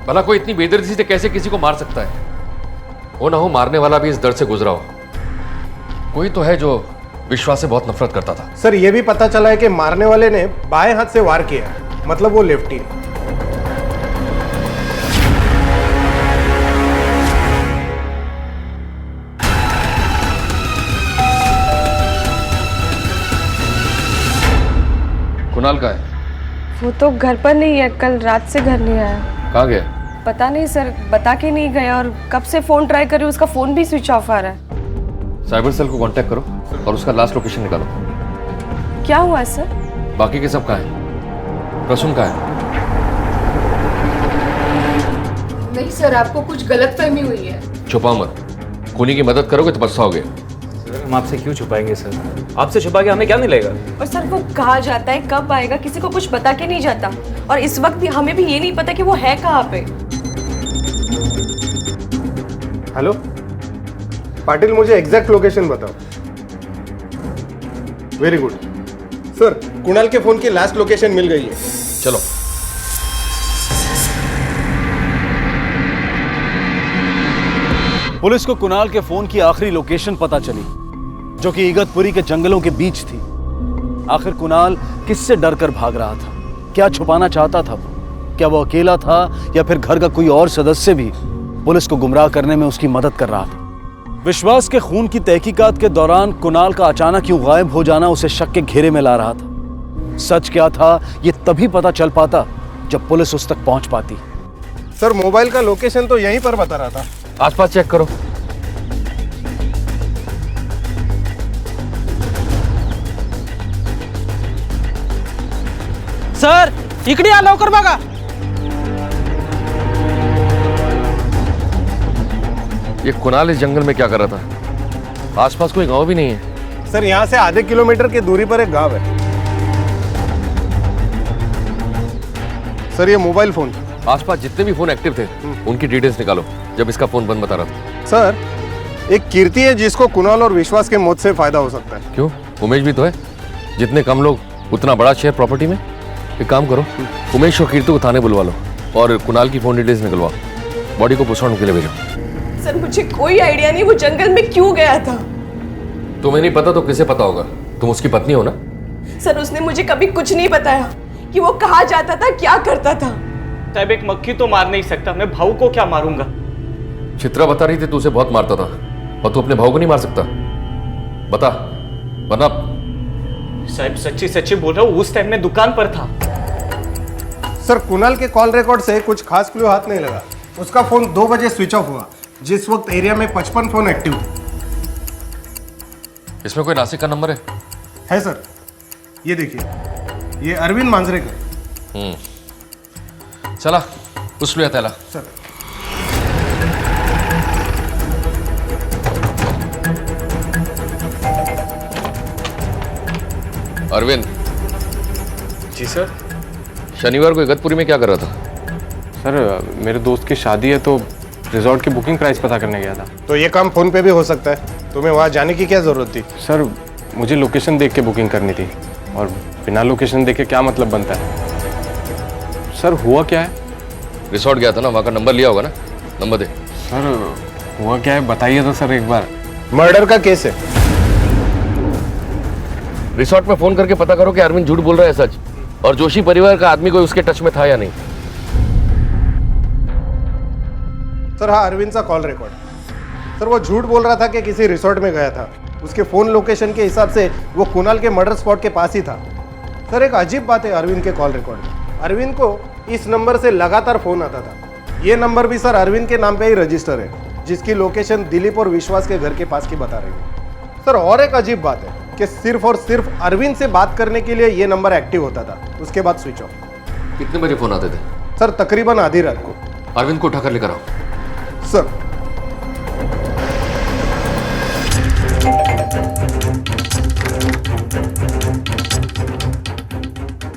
S8: भला कोई इतनी बेदर्दी से कैसे किसी को मार सकता है? वो ना हो मारने वाला भी इस दर्द से गुजरा हो। कोई तो है जो विश्वास से बहुत नफरत करता था।
S12: सर ये भी पता चला है कि मारने वाले ने बाएं हाथ से वार किया, मतलब वो लेफ्टी है।
S8: कुणाल का है?
S5: वो तो घर पर नहीं है, कल रात से घर नहीं आया।
S8: कहाँ गया?
S5: पता नहीं सर, बता के नहीं गया और कब से फोन ट्राई कर रही हूँ, उसका फोन भी स्विच ऑफ आ रहा है।
S8: साइबर सेल को कांटेक्ट करो और उसका लास्ट लोकेशन निकालो।
S5: क्या हुआ है सर?
S8: बाकी के सब कहाँ हैं? प्रसून कहाँ है?
S10: नहीं सर, आपको कुछ गलतफहमी हुई है।
S8: छुपाओ मत, खूनी की मदद करोगे तो पछताओगे।
S16: सर हम आपसे क्यों छुपाएंगे सर? आपसे छुपा के हमें क्या मिलेगा?
S5: और सर वो कहाँ जाता है, कब आएगा, किसी को कुछ बता के नहीं जाता। और इस वक्त भी हमें भी ये नहीं पता कि वो है कहाँ पे।
S12: हेलो पाटिल, मुझे एग्जैक्ट लोकेशन बताओ। वेरी गुड सर, कुणाल के फोन की लास्ट लोकेशन मिल गई है।
S8: चलो।
S1: पुलिस को कुणाल के फोन की आखिरी लोकेशन पता चली, जो कि इगतपुरी के जंगलों के बीच थी। आखिर कुणाल किससे डरकर भाग रहा था? क्या छुपाना चाहता था वो? क्या वो अकेला था या फिर घर का कोई और सदस्य भी पुलिस को गुमराह करने में उसकी मदद कर रहा था? विश्वास के खून की तहकीकात के दौरान कुणाल का अचानक यूं गायब हो जाना उसे शक के घेरे में ला रहा था। सच क्या था ये तभी पता चल पाता जब पुलिस उस तक पहुंच पाती।
S12: सर, मोबाइल का लोकेशन तो यहीं पर बता रहा था।
S8: आसपास चेक करो।
S14: सर इकडे या लवकर बघा।
S8: ये कुणाल इस जंगल में क्या कर रहा था? आसपास कोई गांव भी नहीं है।
S12: सर, यहाँ से आधे किलोमीटर की दूरी पर एक गांव है। सर, ये मोबाइल फोन।
S8: आसपास जितने भी फोन एक्टिव थे उनकी डिटेल्स निकालो, जब इसका फोन बंद बता रहा था।
S12: सर, एक कीर्ति है जिसको कुणाल और विश्वास के मौत से फायदा हो सकता है।
S8: क्यों? उमेश भी तो है। जितने कम लोग उतना बड़ा शेयर प्रॉपर्टी में। एक काम करो, उमेश और कीर्ति को थाने बुलवा लो और कुणाल की फोन डिटेल्स निकलवाओ। बॉडी को पोस्टमार्टम के लिए भेजो।
S5: सर मुझे कोई आइडिया नहीं वो जंगल में क्यों गया था।
S8: तुम्हें नहीं पता तो किसे पता होगा? तुम उसकी पत्नी हो ना?
S5: सर उसने मुझे कभी कुछ नहीं बताया कि वो कहाँ जाता था, क्या करता था।
S15: साहब एक मक्खी तो मार नहीं सकता, मैं भाऊ को क्या मारूंगा?
S8: चित्रा बता रही थी तू उसे बहुत मारता था और तू अपने भाऊ को नहीं मार सकता। बता, वरना।
S15: साहब सच्ची सच्ची बोल रहा हूँ, उस टाइम में दुकान पर था।
S12: सर, कुणाल के कॉल रिकॉर्ड से कुछ खास क्लू हाथ नहीं लगा। उसका फोन 2 बजे स्विच ऑफ हुआ, जिस वक्त एरिया में 55 फोन एक्टिव थे।
S8: इसमें कोई नासिक का नंबर
S12: है सर, ये देखिए, ये अरविंद मांजरे का।
S8: चला उस लिया तैला।
S12: सर,
S8: अरविंद।
S9: जी सर।
S8: शनिवार को इगतपुरी में क्या कर रहा था?
S9: सर, मेरे दोस्त की शादी है तो रिजॉर्ट की बुकिंग प्राइस पता करने गया था।
S12: तो ये काम फोन पे भी हो सकता है। तुम्हें वहाँ जाने की क्या जरूरत थी?
S9: सर मुझे लोकेशन देख के बुकिंग करनी थी और बिना लोकेशन देखे क्या मतलब बनता है? सर हुआ क्या है?
S8: रिसोर्ट गया था ना, वहाँ का नंबर लिया होगा ना? नंबर दे।
S9: सर हुआ क्या है बताइए तो सर एक बार।
S12: मर्डर का केस है।
S8: रिसोर्ट में फोन करके पता करो कि अरविंद झूठ बोल रहा है सच, और जोशी परिवार का आदमी कोई उसके टच में था या नहीं।
S12: सर हाँ, अरविंद का कॉल रिकॉर्ड। सर वो झूठ बोल रहा था कि किसी रिसोर्ट में गया था। उसके फोन लोकेशन के हिसाब से वो कुणाल के मर्डर स्पॉट के पास ही था। सर एक अजीब बात है अरविंद के कॉल रिकॉर्ड में। अरविंद को इस नंबर से लगातार फोन आता था। ये नंबर भी सर अरविंद के नाम पे ही रजिस्टर है, जिसकी लोकेशन दिलीप और विश्वास के घर के पास की बता रही है। सर और एक अजीब बात है कि सिर्फ और सिर्फ अरविंद से बात करने के लिए ये नंबर एक्टिव होता था, उसके बाद स्विच ऑफ।
S8: कितने बजे फोन आते थे?
S12: सर तकरीबन आधी रात को।
S8: अरविंद को उठाकर लेकर आओ।
S12: सर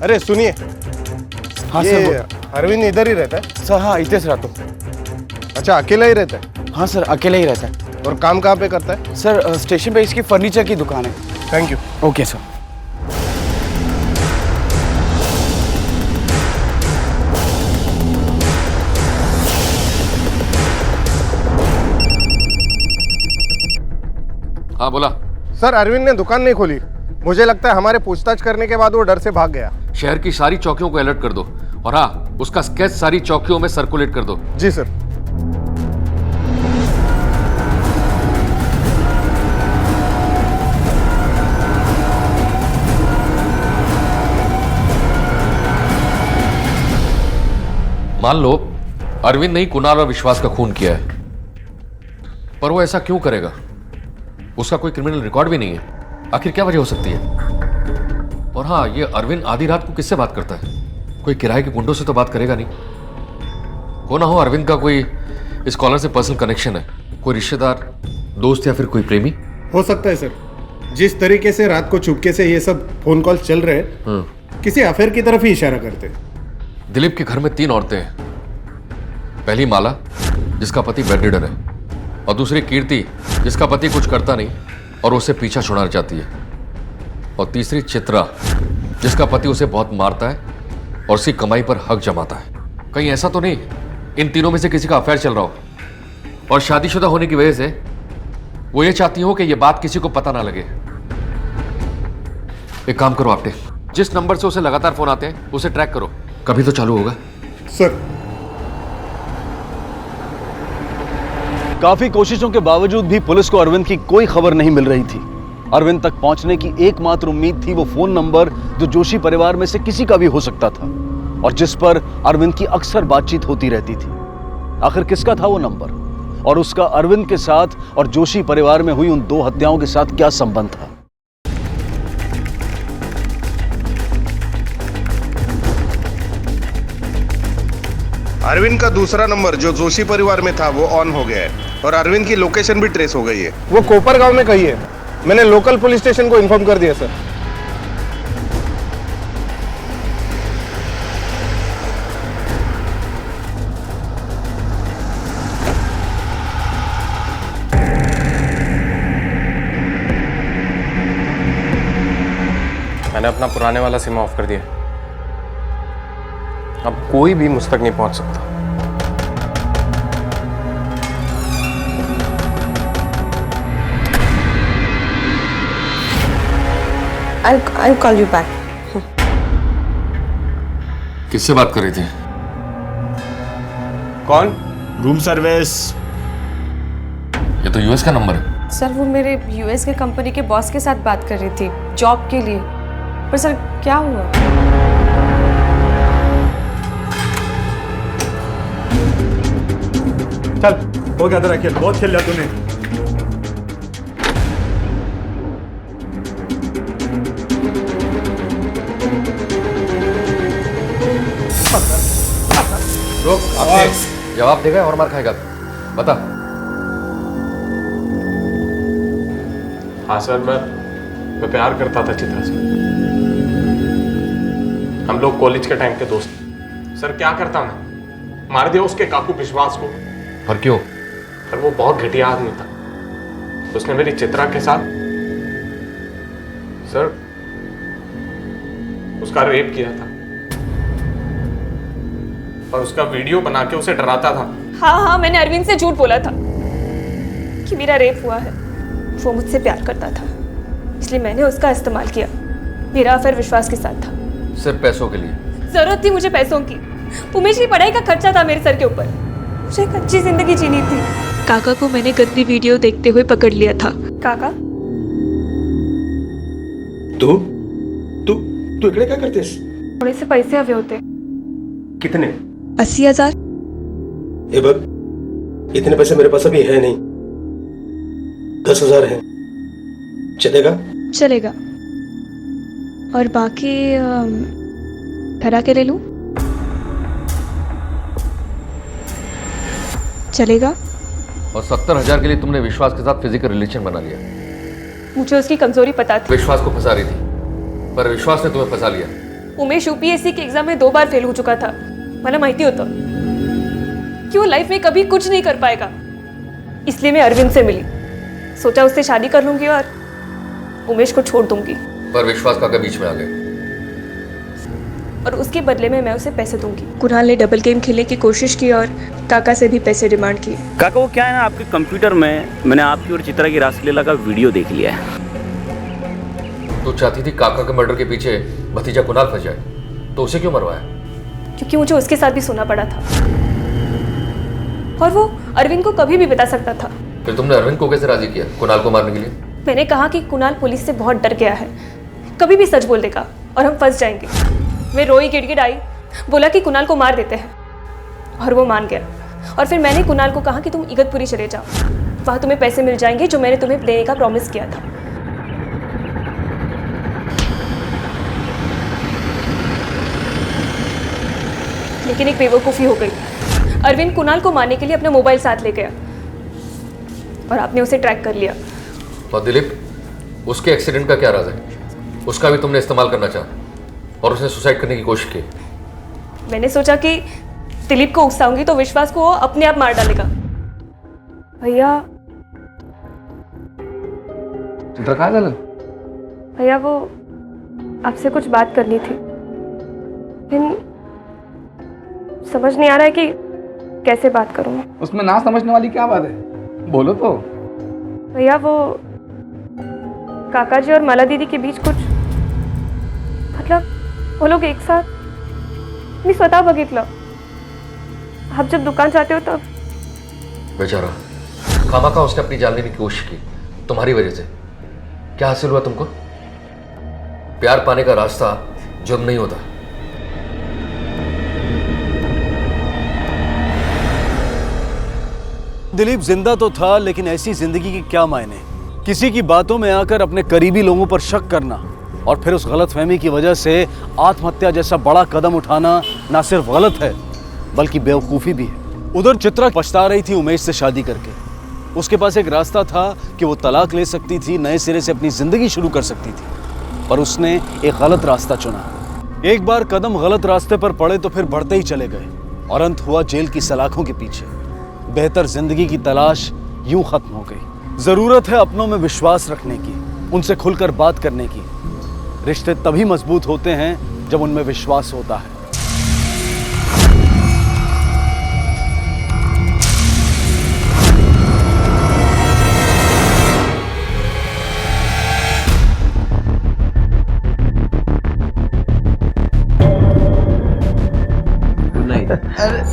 S12: अरे सुनिए।
S9: हाँ
S12: ये
S9: सर।
S12: अरविंद इधर ही रहता है?
S9: सर हाँ, इधर से रहता हूँ।
S12: अच्छा, अकेला ही रहता है?
S9: हाँ सर, अकेले ही रहता है।
S12: और काम कहाँ पे करता है?
S9: सर स्टेशन पे इसकी फर्नीचर की दुकान है।
S12: Thank you.
S9: Okay sir.
S8: हाँ बोला।
S12: सर अरविंद ने दुकान नहीं खोली। मुझे लगता है हमारे पूछताछ करने के बाद वो डर से भाग गया।
S8: शहर की सारी चौकियों को अलर्ट कर दो और हाँ, उसका स्केच सारी चौकियों में सर्कुलेट कर दो।
S12: जी सर।
S8: मान लो अरविंद ने ही कुणाल और विश्वास का खून किया है, पर वो ऐसा क्यों करेगा? उसका कोई क्रिमिनल रिकॉर्ड भी नहीं है। आखिर क्या वजह हो सकती है? और हाँ, ये अरविंद आधी रात को किससे बात करता है? कोई किराए के गुंडों से तो बात करेगा नहीं। को ना हो अरविंद का कोई इस कॉलर से पर्सनल कनेक्शन है, कोई रिश्तेदार, दोस्त या फिर कोई प्रेमी।
S12: हो सकता है सर। जिस तरीके से रात को चुपके से ये सब फोन कॉल चल रहे हैं, किसी अफेयर की तरफ ही इशारा करते हैं।
S8: दिलीप के घर में 3 औरतें हैं। पहली माला, जिसका पति बेड रिडन है, और दूसरी कीर्ति, जिसका पति कुछ करता नहीं और उससे पीछा छुड़ाना चाहती है, और तीसरी चित्रा, जिसका पति उसे बहुत मारता है और उसकी कमाई पर हक जमाता है। कहीं ऐसा तो नहीं इन तीनों में से किसी का अफेयर चल रहा हो और शादीशुदा होने की वजह से वो ये चाहती हो कि ये बात किसी को पता ना लगे। एक काम करो आपटे, जिस नंबर से उसे लगातार फोन आते हैं उसे ट्रैक करो, कभी तो चालू होगा।
S12: सर।
S1: काफी कोशिशों के बावजूद भी पुलिस को अरविंद की कोई खबर नहीं मिल रही थी। अरविंद तक पहुंचने की एकमात्र उम्मीद थी वो फोन नंबर जो जोशी परिवार में से किसी का भी हो सकता था और जिस पर अरविंद की अक्सर बातचीत होती रहती थी। आखिर किसका था वो नंबर और उसका अरविंद के साथ और जोशी परिवार में हुई उन 2 हत्याओं के साथ क्या संबंध था?
S12: अरविंद का दूसरा नंबर जो जोशी परिवार में था वो ऑन हो गया है और अरविंद की लोकेशन भी ट्रेस हो गई है। वो कोपर गांव में कहीं है। मैंने लोकल पुलिस स्टेशन को इन्फॉर्म कर दिया सर। मैंने अपना पुराने वाला सिम ऑफ कर दिया। अब कोई भी मुझ तक नहीं पहुंच सकता।
S5: I'll call you back.
S8: किससे बात कर रही थी?
S12: कौन?
S13: Room service.
S8: ये तो यूएस का नंबर है।
S5: सर वो मेरे यूएस के कंपनी के बॉस के साथ बात कर रही थी जॉब के लिए। पर सर क्या हुआ?
S13: चल हो गया तेरा खेल, बहुत खेल लिया तूने।
S8: रुक, आपने जवाब देगा और मार खाएगा। बता।
S12: हाँ सर, मैं प्यार करता था चित्रा से। हम लोग कॉलेज के टाइम के दोस्त। सर क्या करता मैं, मार दिया उसके काकू विश्वास को।
S8: पर क्यों?
S12: पर वो बहुत घटिया आदमी था। उसने मेरी चित्रा के साथ सर उसका रेप किया था और उसका वीडियो बना के उसे डराता था।
S3: हाँ, मैंने अरविंद से झूठ बोला था कि मेरा रेप हुआ है। वो मुझसे प्यार करता था, इसलिए मैंने उसका इस्तेमाल किया। मेरा अफेयर विश्वास के साथ था।
S8: सिर्फ पैसों के लिए?
S3: जरूरत थी मुझे पैसों की। उमेश की पढ़ाई का खर्चा था मेरे सर के ऊपर। मुझे एक अच्छी जिंदगी जीनी थी। काका को मैंने गंदी वीडियो देखते हुए पकड़ लिया था। काका
S6: तू तू तू इकड़े क्या करतेस?
S3: थोड़े से पैसे हवे होते।
S6: कितने?
S3: 80,000।
S6: ए बग, इतने पैसे मेरे पास अभी है नहीं। 10,000 है, चलेगा?
S3: चलेगा। और बाकी ठहरा के ले लूं? चलेगा।
S8: और 70,000 के लिए तुमने विश्वास के साथ फिजिकल रिलेशन बना लिया।
S3: मुझे उसकी कमजोरी पता थी।
S8: विश्वास को फंसा रही थी, पर विश्वास ने तुम्हें फंसा लिया।
S3: उमेश यूपीएससी के एग्जाम में 2 बार फेल हो चुका था। मला माहिती होतं कि वो लाइफ में कभी कुछ नहीं कर पाएगा। इसलिए मैं अरविंद से मिली। सोचा उससे शादी कर लूंगी और उमेश को छोड़ दूंगी।
S8: पर विश्वास काका बीच में आ गए
S3: और उसके बदले में मैं उसे पैसे दूंगी। कुणाल ने डबल गेम खेलने की कोशिश की और काका से भी पैसे डिमांड किए।
S17: काका वो क्या है ना, आपके कंप्यूटर में मैंने आपकी और चित्रा की रासलीला का वीडियो देख लिया है।
S8: तू चाहती थी काका के मर्डर के पीछे भतीजा कुणाल फंस जाए, तो उसे क्यों मरवाया?
S3: क्योंकि मुझे उसके साथ भी सोना पड़ा था और वो अरविंद को कभी भी बता सकता था।
S8: फिर तुमने अरविंद को कैसे राजी किया कुणाल को मारने के लिए?
S3: मैंने कहा कि कुणाल पुलिस से बहुत डर गया है, कभी भी सच बोल देगा और हम फंस जाएंगे। वे रोई गिड़गिड़ाई, बोला कि कुणाल को मार देते हैं और वो मान गया। और फिर मैंने कुणाल को कहा कि तुम इगतपुरी चले जाओ, वहाँ तुम्हें पैसे मिल जाएंगे जो मैंने तुम्हें देने का प्रॉमिस किया था। लेकिन एक बेवकूफ़ी हो गई। अरविंद कुणाल को मारने के लिए अपना मोबाइल साथ ले गया और आपने उसे ट्रैक कर लिया।
S8: और दिलीप, उसके एक्सीडेंट का क्या राज है? उसका भी तुमने इस्तेमाल करना चाहा और उसने सुसाइड करने की कोशिश की।
S3: मैंने सोचा कि दिलीप को उकसाऊंगी तो विश्वास को वो अपने आप मार डालेगा। भैया
S8: चित्रा काय झालं?
S3: भैया वो आपसे कुछ बात करनी थी, लेकिन समझ नहीं आ रहा है कि कैसे बात करूं।
S18: उसमें ना समझने वाली क्या बात है, बोलो तो।
S3: भैया वो काका जी और माला दीदी के बीच कुछ, मतलब वो लोग एक साथ, मी स्वतः बघितलं। आप जब दुकान जाते हो तब।
S8: बेचारा खामखा उसने अपनी जान लेने की कोशिश की तुम्हारी वजह से। क्या हासिल हुआ तुमको? प्यार पाने का रास्ता जुर्म नहीं होता।
S1: दिलीप जिंदा तो था, लेकिन ऐसी जिंदगी की क्या मायने। किसी की बातों में आकर अपने करीबी लोगों पर शक करना और फिर उस गलतफहमी की वजह से आत्महत्या जैसा बड़ा कदम उठाना ना सिर्फ गलत है बल्कि बेवकूफ़ी भी है। उधर चित्रा पछता रही थी उमेश से शादी करके। उसके पास एक रास्ता था कि वो तलाक ले सकती थी, नए सिरे से अपनी जिंदगी शुरू कर सकती थी, पर उसने एक गलत रास्ता चुना। एक बार कदम गलत रास्ते पर पड़े तो फिर बढ़ते ही चले गए और अंत हुआ जेल की सलाखों के पीछे। बेहतर जिंदगी की तलाश यूं खत्म हो गई। जरूरत है अपनों में विश्वास रखने की, उनसे खुलकर बात करने की। रिश्ते तभी मजबूत होते हैं जब उनमें विश्वास होता है।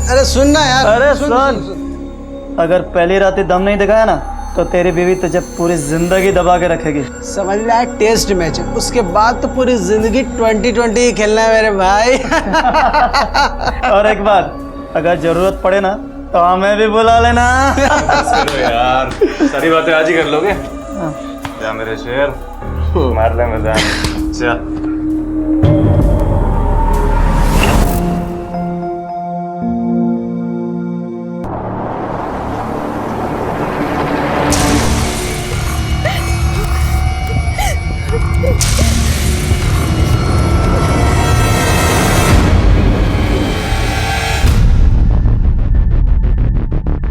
S19: अरे सुन ना यार।
S20: अरे सुन, अगर पहली रात ही दम नहीं दिखाया ना तो तेरी बीवी तुझे पूरी जिंदगी दबा के रखेगी।
S19: समझ ले, टेस्ट मैच है, उसके बाद तो पूरी जिंदगी 2020 ही खेलना है मेरे भाई।
S20: और एक बात, अगर जरूरत पड़े ना तो हमें भी बुला लेना।
S16: चलो यार, सारी बातें आज ही कर लोगे। जा मेरे शेर, मार ले मजा। जा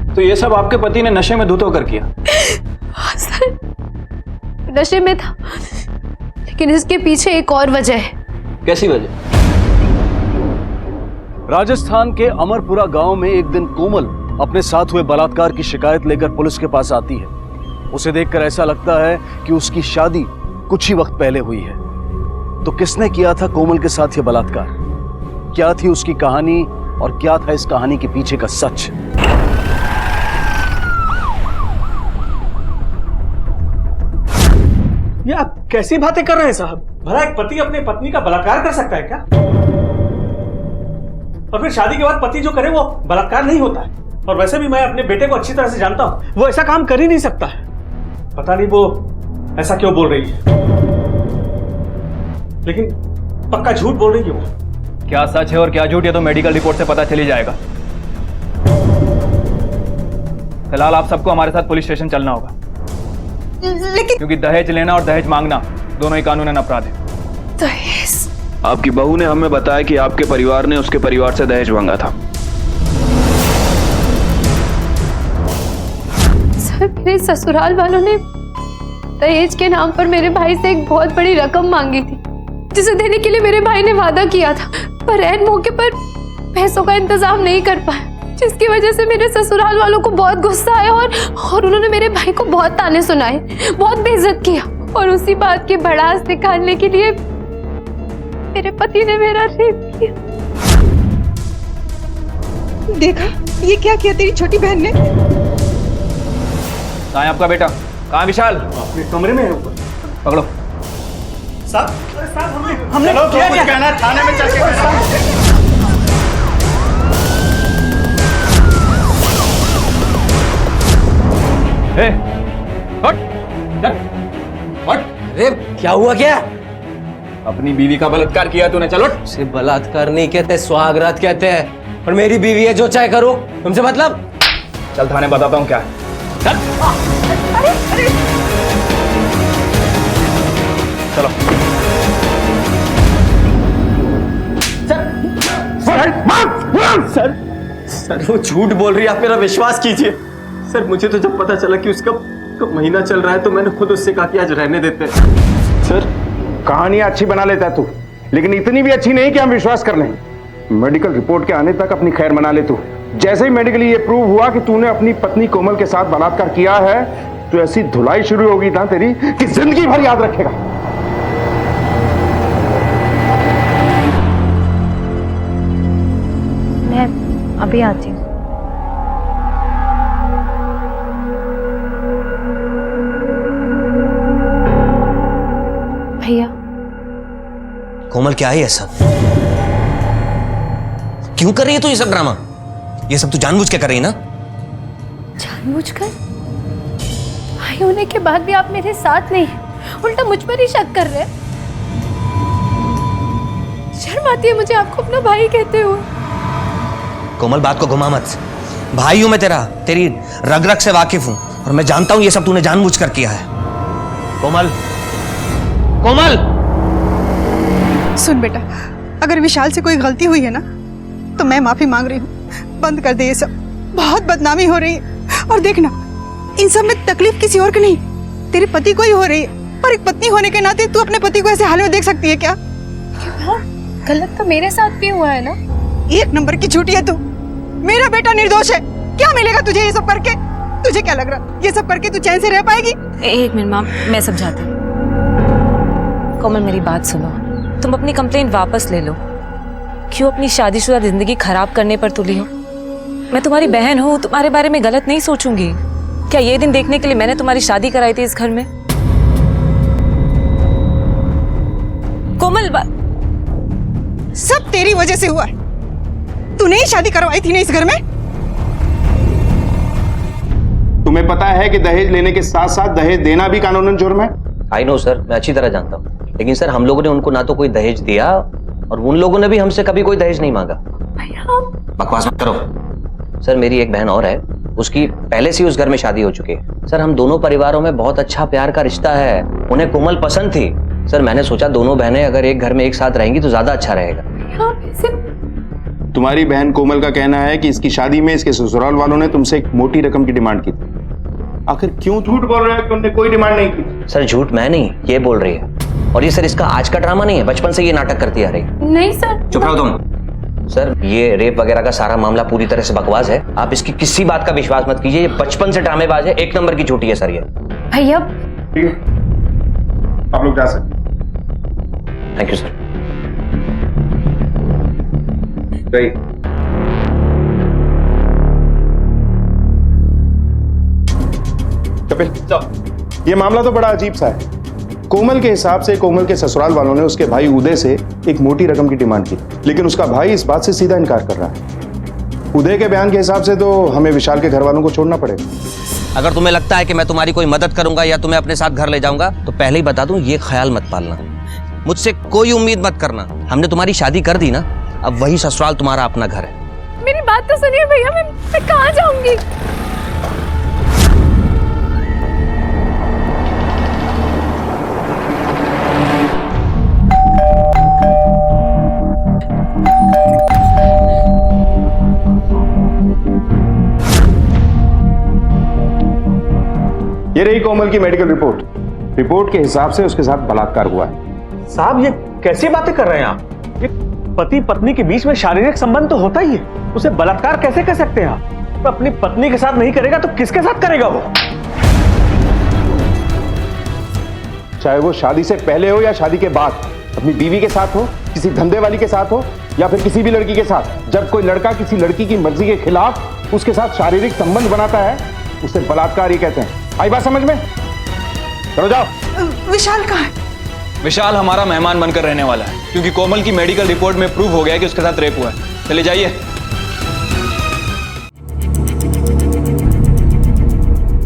S7: तो ये सब आपके पति ने नशे में धुत होकर किया?
S21: सर, नशे में था, लेकिन इसके पीछे एक और वजह है।
S7: कैसी वजह?
S1: राजस्थान के अमरपुरा गांव में एक दिन कोमल अपने साथ हुए बलात्कार की शिकायत लेकर पुलिस के पास आती है। उसे देखकर ऐसा लगता है कि उसकी शादी कुछ ही वक्त पहले हुई है। तो किसने किया था कोमल के साथ ये बलात्कार? क्या थी उसकी कहानी और क्या था इस कहानी के पीछे का सच?
S7: ये आप कैसी बातें कर रहे हैं साहब? भला एक पति अपनी पत्नी का बलात्कार कर सकता है क्या? और फिर शादी के बाद पति जो करे वो बलात्कार नहीं होता है। और वैसे भी मैं अपने बेटे को अच्छी तरह से जानता हूं, वो ऐसा काम कर ही नहीं सकता है। पता नहीं वो ऐसा क्यों बोल रही है, लेकिन पक्का झूठ बोल रही है वो। क्या सच है और क्या झूठ, ये तो मेडिकल रिपोर्ट से पता चल ही जाएगा। फिलहाल आप सबको हमारे साथ पुलिस स्टेशन चलना होगा, लेकिन क्योंकि दहेज लेना और दहेज मांगना दोनों ही कानूनन अपराध है।
S21: दहेज?
S17: आपकी बहू ने हमें बताया कि आपके परिवार ने उसके परिवार से दहेज मांगा था।
S21: सर, मेरे ससुराल वालों ने दहेज के नाम पर मेरे भाई से एक बहुत बड़ी रकम मांगी थी, जिसे देने के लिए मेरे भाई ने वादा किया था, पर ऐन मौके पर पैसों का इंतजाम नहीं कर पाया, जिसकी वजह से मेरे ससुराल वालों को बहुत गुस्सा आया और उन्होंने मेरे भाई को बहुत ताने सुनाए, बहुत बेइज्जत किया। और उसी बात की भड़ास निकालने के लिए मेरे पति ने मेरा रेप किया।
S5: देखा ये क्या किया तेरी छोटी बहन ने?
S7: कहाँ है आपका बेटा? कहाँ है विशाल? अपने कमरे में है ऊपर। पकड़ो। साहब हमने
S19: चलो, तो कुछ कहना है, थाने में चल के
S2: अरे क्या हुआ? क्या
S7: अपनी बीवी का बलात्कार किया तूने? चलो।
S2: उसे बलात्कार नहीं कहते, सुहागरात कहते हैं। और मेरी बीवी है, जो चाहे करो, तुमसे मतलब।
S7: चल थाने बताता हूँ क्या है। चल। चलो।
S2: सर वो झूठ बोल रही है, आप मेरा विश्वास कीजिए।
S7: सर मुझे तो जब पता चला कि उसका महीना चल रहा है तो मैंने खुद उससे कहा कि आज रहने देते हैं। सर
S11: कहानियां अच्छी बना लेता तू, लेकिन इतनी भी अच्छी नहीं कि हम विश्वास कर लें। मेडिकल रिपोर्ट के आने तक अपनी खैर मना ले तू। जैसे ही मेडिकली ये प्रूव हुआ कि तूने अपनी पत्नी कोमल के साथ बलात्कार किया है, तो ऐसी धुलाई शुरू होगी ना तेरी कि जिंदगी भर याद रखेगा।
S21: मैं अभी आती हूँ। भैया
S22: कोमल क्या है ये सब? क्यों कर रही है तू ये सब ड्रामा? ये सब तू जानबूझ के कर रही है ना?
S21: जानबूझकर? भाई होने के बाद भी आप मेरे साथ नहीं, उल्टा मुझ पर ही शक कर रहे हैं। शर्म आती है मुझे आपको अपना भाई कहते हुए।
S22: कोमल बात को घुमा मत। भाई हूं मैं तेरा, तेरी रग रग से वाकिफ हूं और मैं जानता हूं ये सब तूने जानबूझ कर किया है। कोमल, कोमल!
S23: सुन बेटा, अगर विशाल से कोई गलती हुई है ना तो मैं माफी मांग रही हूँ। बंद कर दे ये सब, बहुत बदनामी हो रही है। और देखना, इन सब में तकलीफ किसी और की नहीं, तेरे पति को ही हो रही है। और एक पत्नी होने के नाते तू अपने पति को ऐसे हाल में देख सकती है क्या?
S21: गलत तो मेरे साथ भी हुआ है ना।
S23: एक नंबर की झूठी है तू। मेरा बेटा निर्दोष है। क्या मिलेगा तुझे ये सब करके? तुझे क्या लग रहा ये सब करके तू चैन से रह पाएगी?
S5: एक मिनट माम, मैं समझाती हूँ। कोमल मेरी बात सुनो, तुम अपनी कंप्लेंट वापस ले लो। क्यों अपनी शादीशुदा जिंदगी खराब करने पर तुली हो? मैं तुम्हारी बहन हूँ, तुम्हारे बारे में गलत नहीं सोचूंगी। क्या ये दिन देखने के लिए मैंने तुम्हारी शादी कराई थी इस घर में? कोमल
S23: सब तेरी वजह से हुआ है। तूने ही शादी करवाई थी ना इस घर में।
S11: तुम्हें पता है कि दहेज लेने के साथ साथ दहेज देना भी कानूनन जुर्म है?
S22: आई नो सर, मैं अच्छी तरह जानता हूँ, लेकिन सर हम लोगों ने उनको ना तो कोई दहेज दिया और उन लोगों ने भी हमसे कभी कोई दहेज नहीं मांगा। बकवास मत करो। सर मेरी एक बहन और है, उसकी पहले से ही उस घर में शादी हो चुकी है। सर हम दोनों परिवारों में बहुत अच्छा प्यार का रिश्ता है। उन्हें कोमल पसंद थी। सर मैंने सोचा दोनों बहनें अगर एक घर में एक साथ रहेंगी तो ज्यादा अच्छा रहेगा।
S11: तुम्हारी बहन कोमल का कहना है कि इसकी शादी में इसके ससुराल वालों ने तुमसे एक मोटी रकम की डिमांड की थी। आखिर क्यों झूठ बोल रहे हो कि उन्होंने कोई डिमांड नहीं की?
S22: सर झूठ मैं नहीं, ये बोल रही है। और ये सर इसका आज का ड्रामा नहीं है, बचपन से ये नाटक करती आ रही है।
S21: नहीं सर।
S22: चुप रहो तुम। सर ये रेप वगैरह का सारा मामला पूरी तरह से बकवास है। आप इसकी किसी बात का विश्वास मत कीजिए। ये बचपन से ड्रामेबाज है, एक नंबर की झूठी है सर ये।
S21: भैया
S11: ठीक है, आप लोग जा सकते।
S22: Thank you sir.
S11: गई। कपिल, ये मामला तो बड़ा अजीब सा है। कोमल के हिसाब से कोमल के ससुराल वालों ने उसके भाई उदय से एक मोटी रकम की डिमांड की, लेकिन उसका भाई इस बात से सीधा इनकार कर रहा है। उदय के बयान के हिसाब से तो हमें विशाल के घर वालों को छोड़ना पड़ेगा।
S22: अगर तुम्हें लगता है कि मैं तुम्हारी कोई मदद करूंगा या तुम्हें अपने साथ घर ले जाऊंगा तो पहले ही बता दूं, ये ख्याल मत पालना। मुझसे कोई उम्मीद मत करना। हमने तुम्हारी शादी कर दी ना, अब वही ससुराल तुम्हारा अपना घर है।
S21: मेरी बात तो सुनिए भैया, मैं कहाँ जाऊंगी?
S11: ये रही कोमल की मेडिकल रिपोर्ट। रिपोर्ट के हिसाब से उसके साथ बलात्कार हुआ है।
S6: साहब ये कैसी बातें कर रहे हैं आप? ये पति पत्नी के बीच में शारीरिक संबंध तो होता ही है, उसे बलात्कार कैसे कह सकते हैं आप? तो अपनी पत्नी के साथ नहीं करेगा तो किसके साथ करेगा वो?
S11: चाहे वो शादी से पहले हो या शादी के बाद, अपनी बीवी के साथ हो, किसी धंधे वाली के साथ हो या फिर किसी भी लड़की के साथ, जब कोई लड़का किसी लड़की की मर्जी के खिलाफ उसके साथ शारीरिक संबंध बनाता है उसे बलात्कार ही कहते हैं। आई बात समझ में? चलो जाओ।
S23: विशाल कहाँ है?
S16: विशाल हमारा मेहमान बनकर रहने वाला है, क्योंकि कोमल की मेडिकल रिपोर्ट में प्रूव हो गया कि उसके साथ रेप हुआ है। चले जाइए।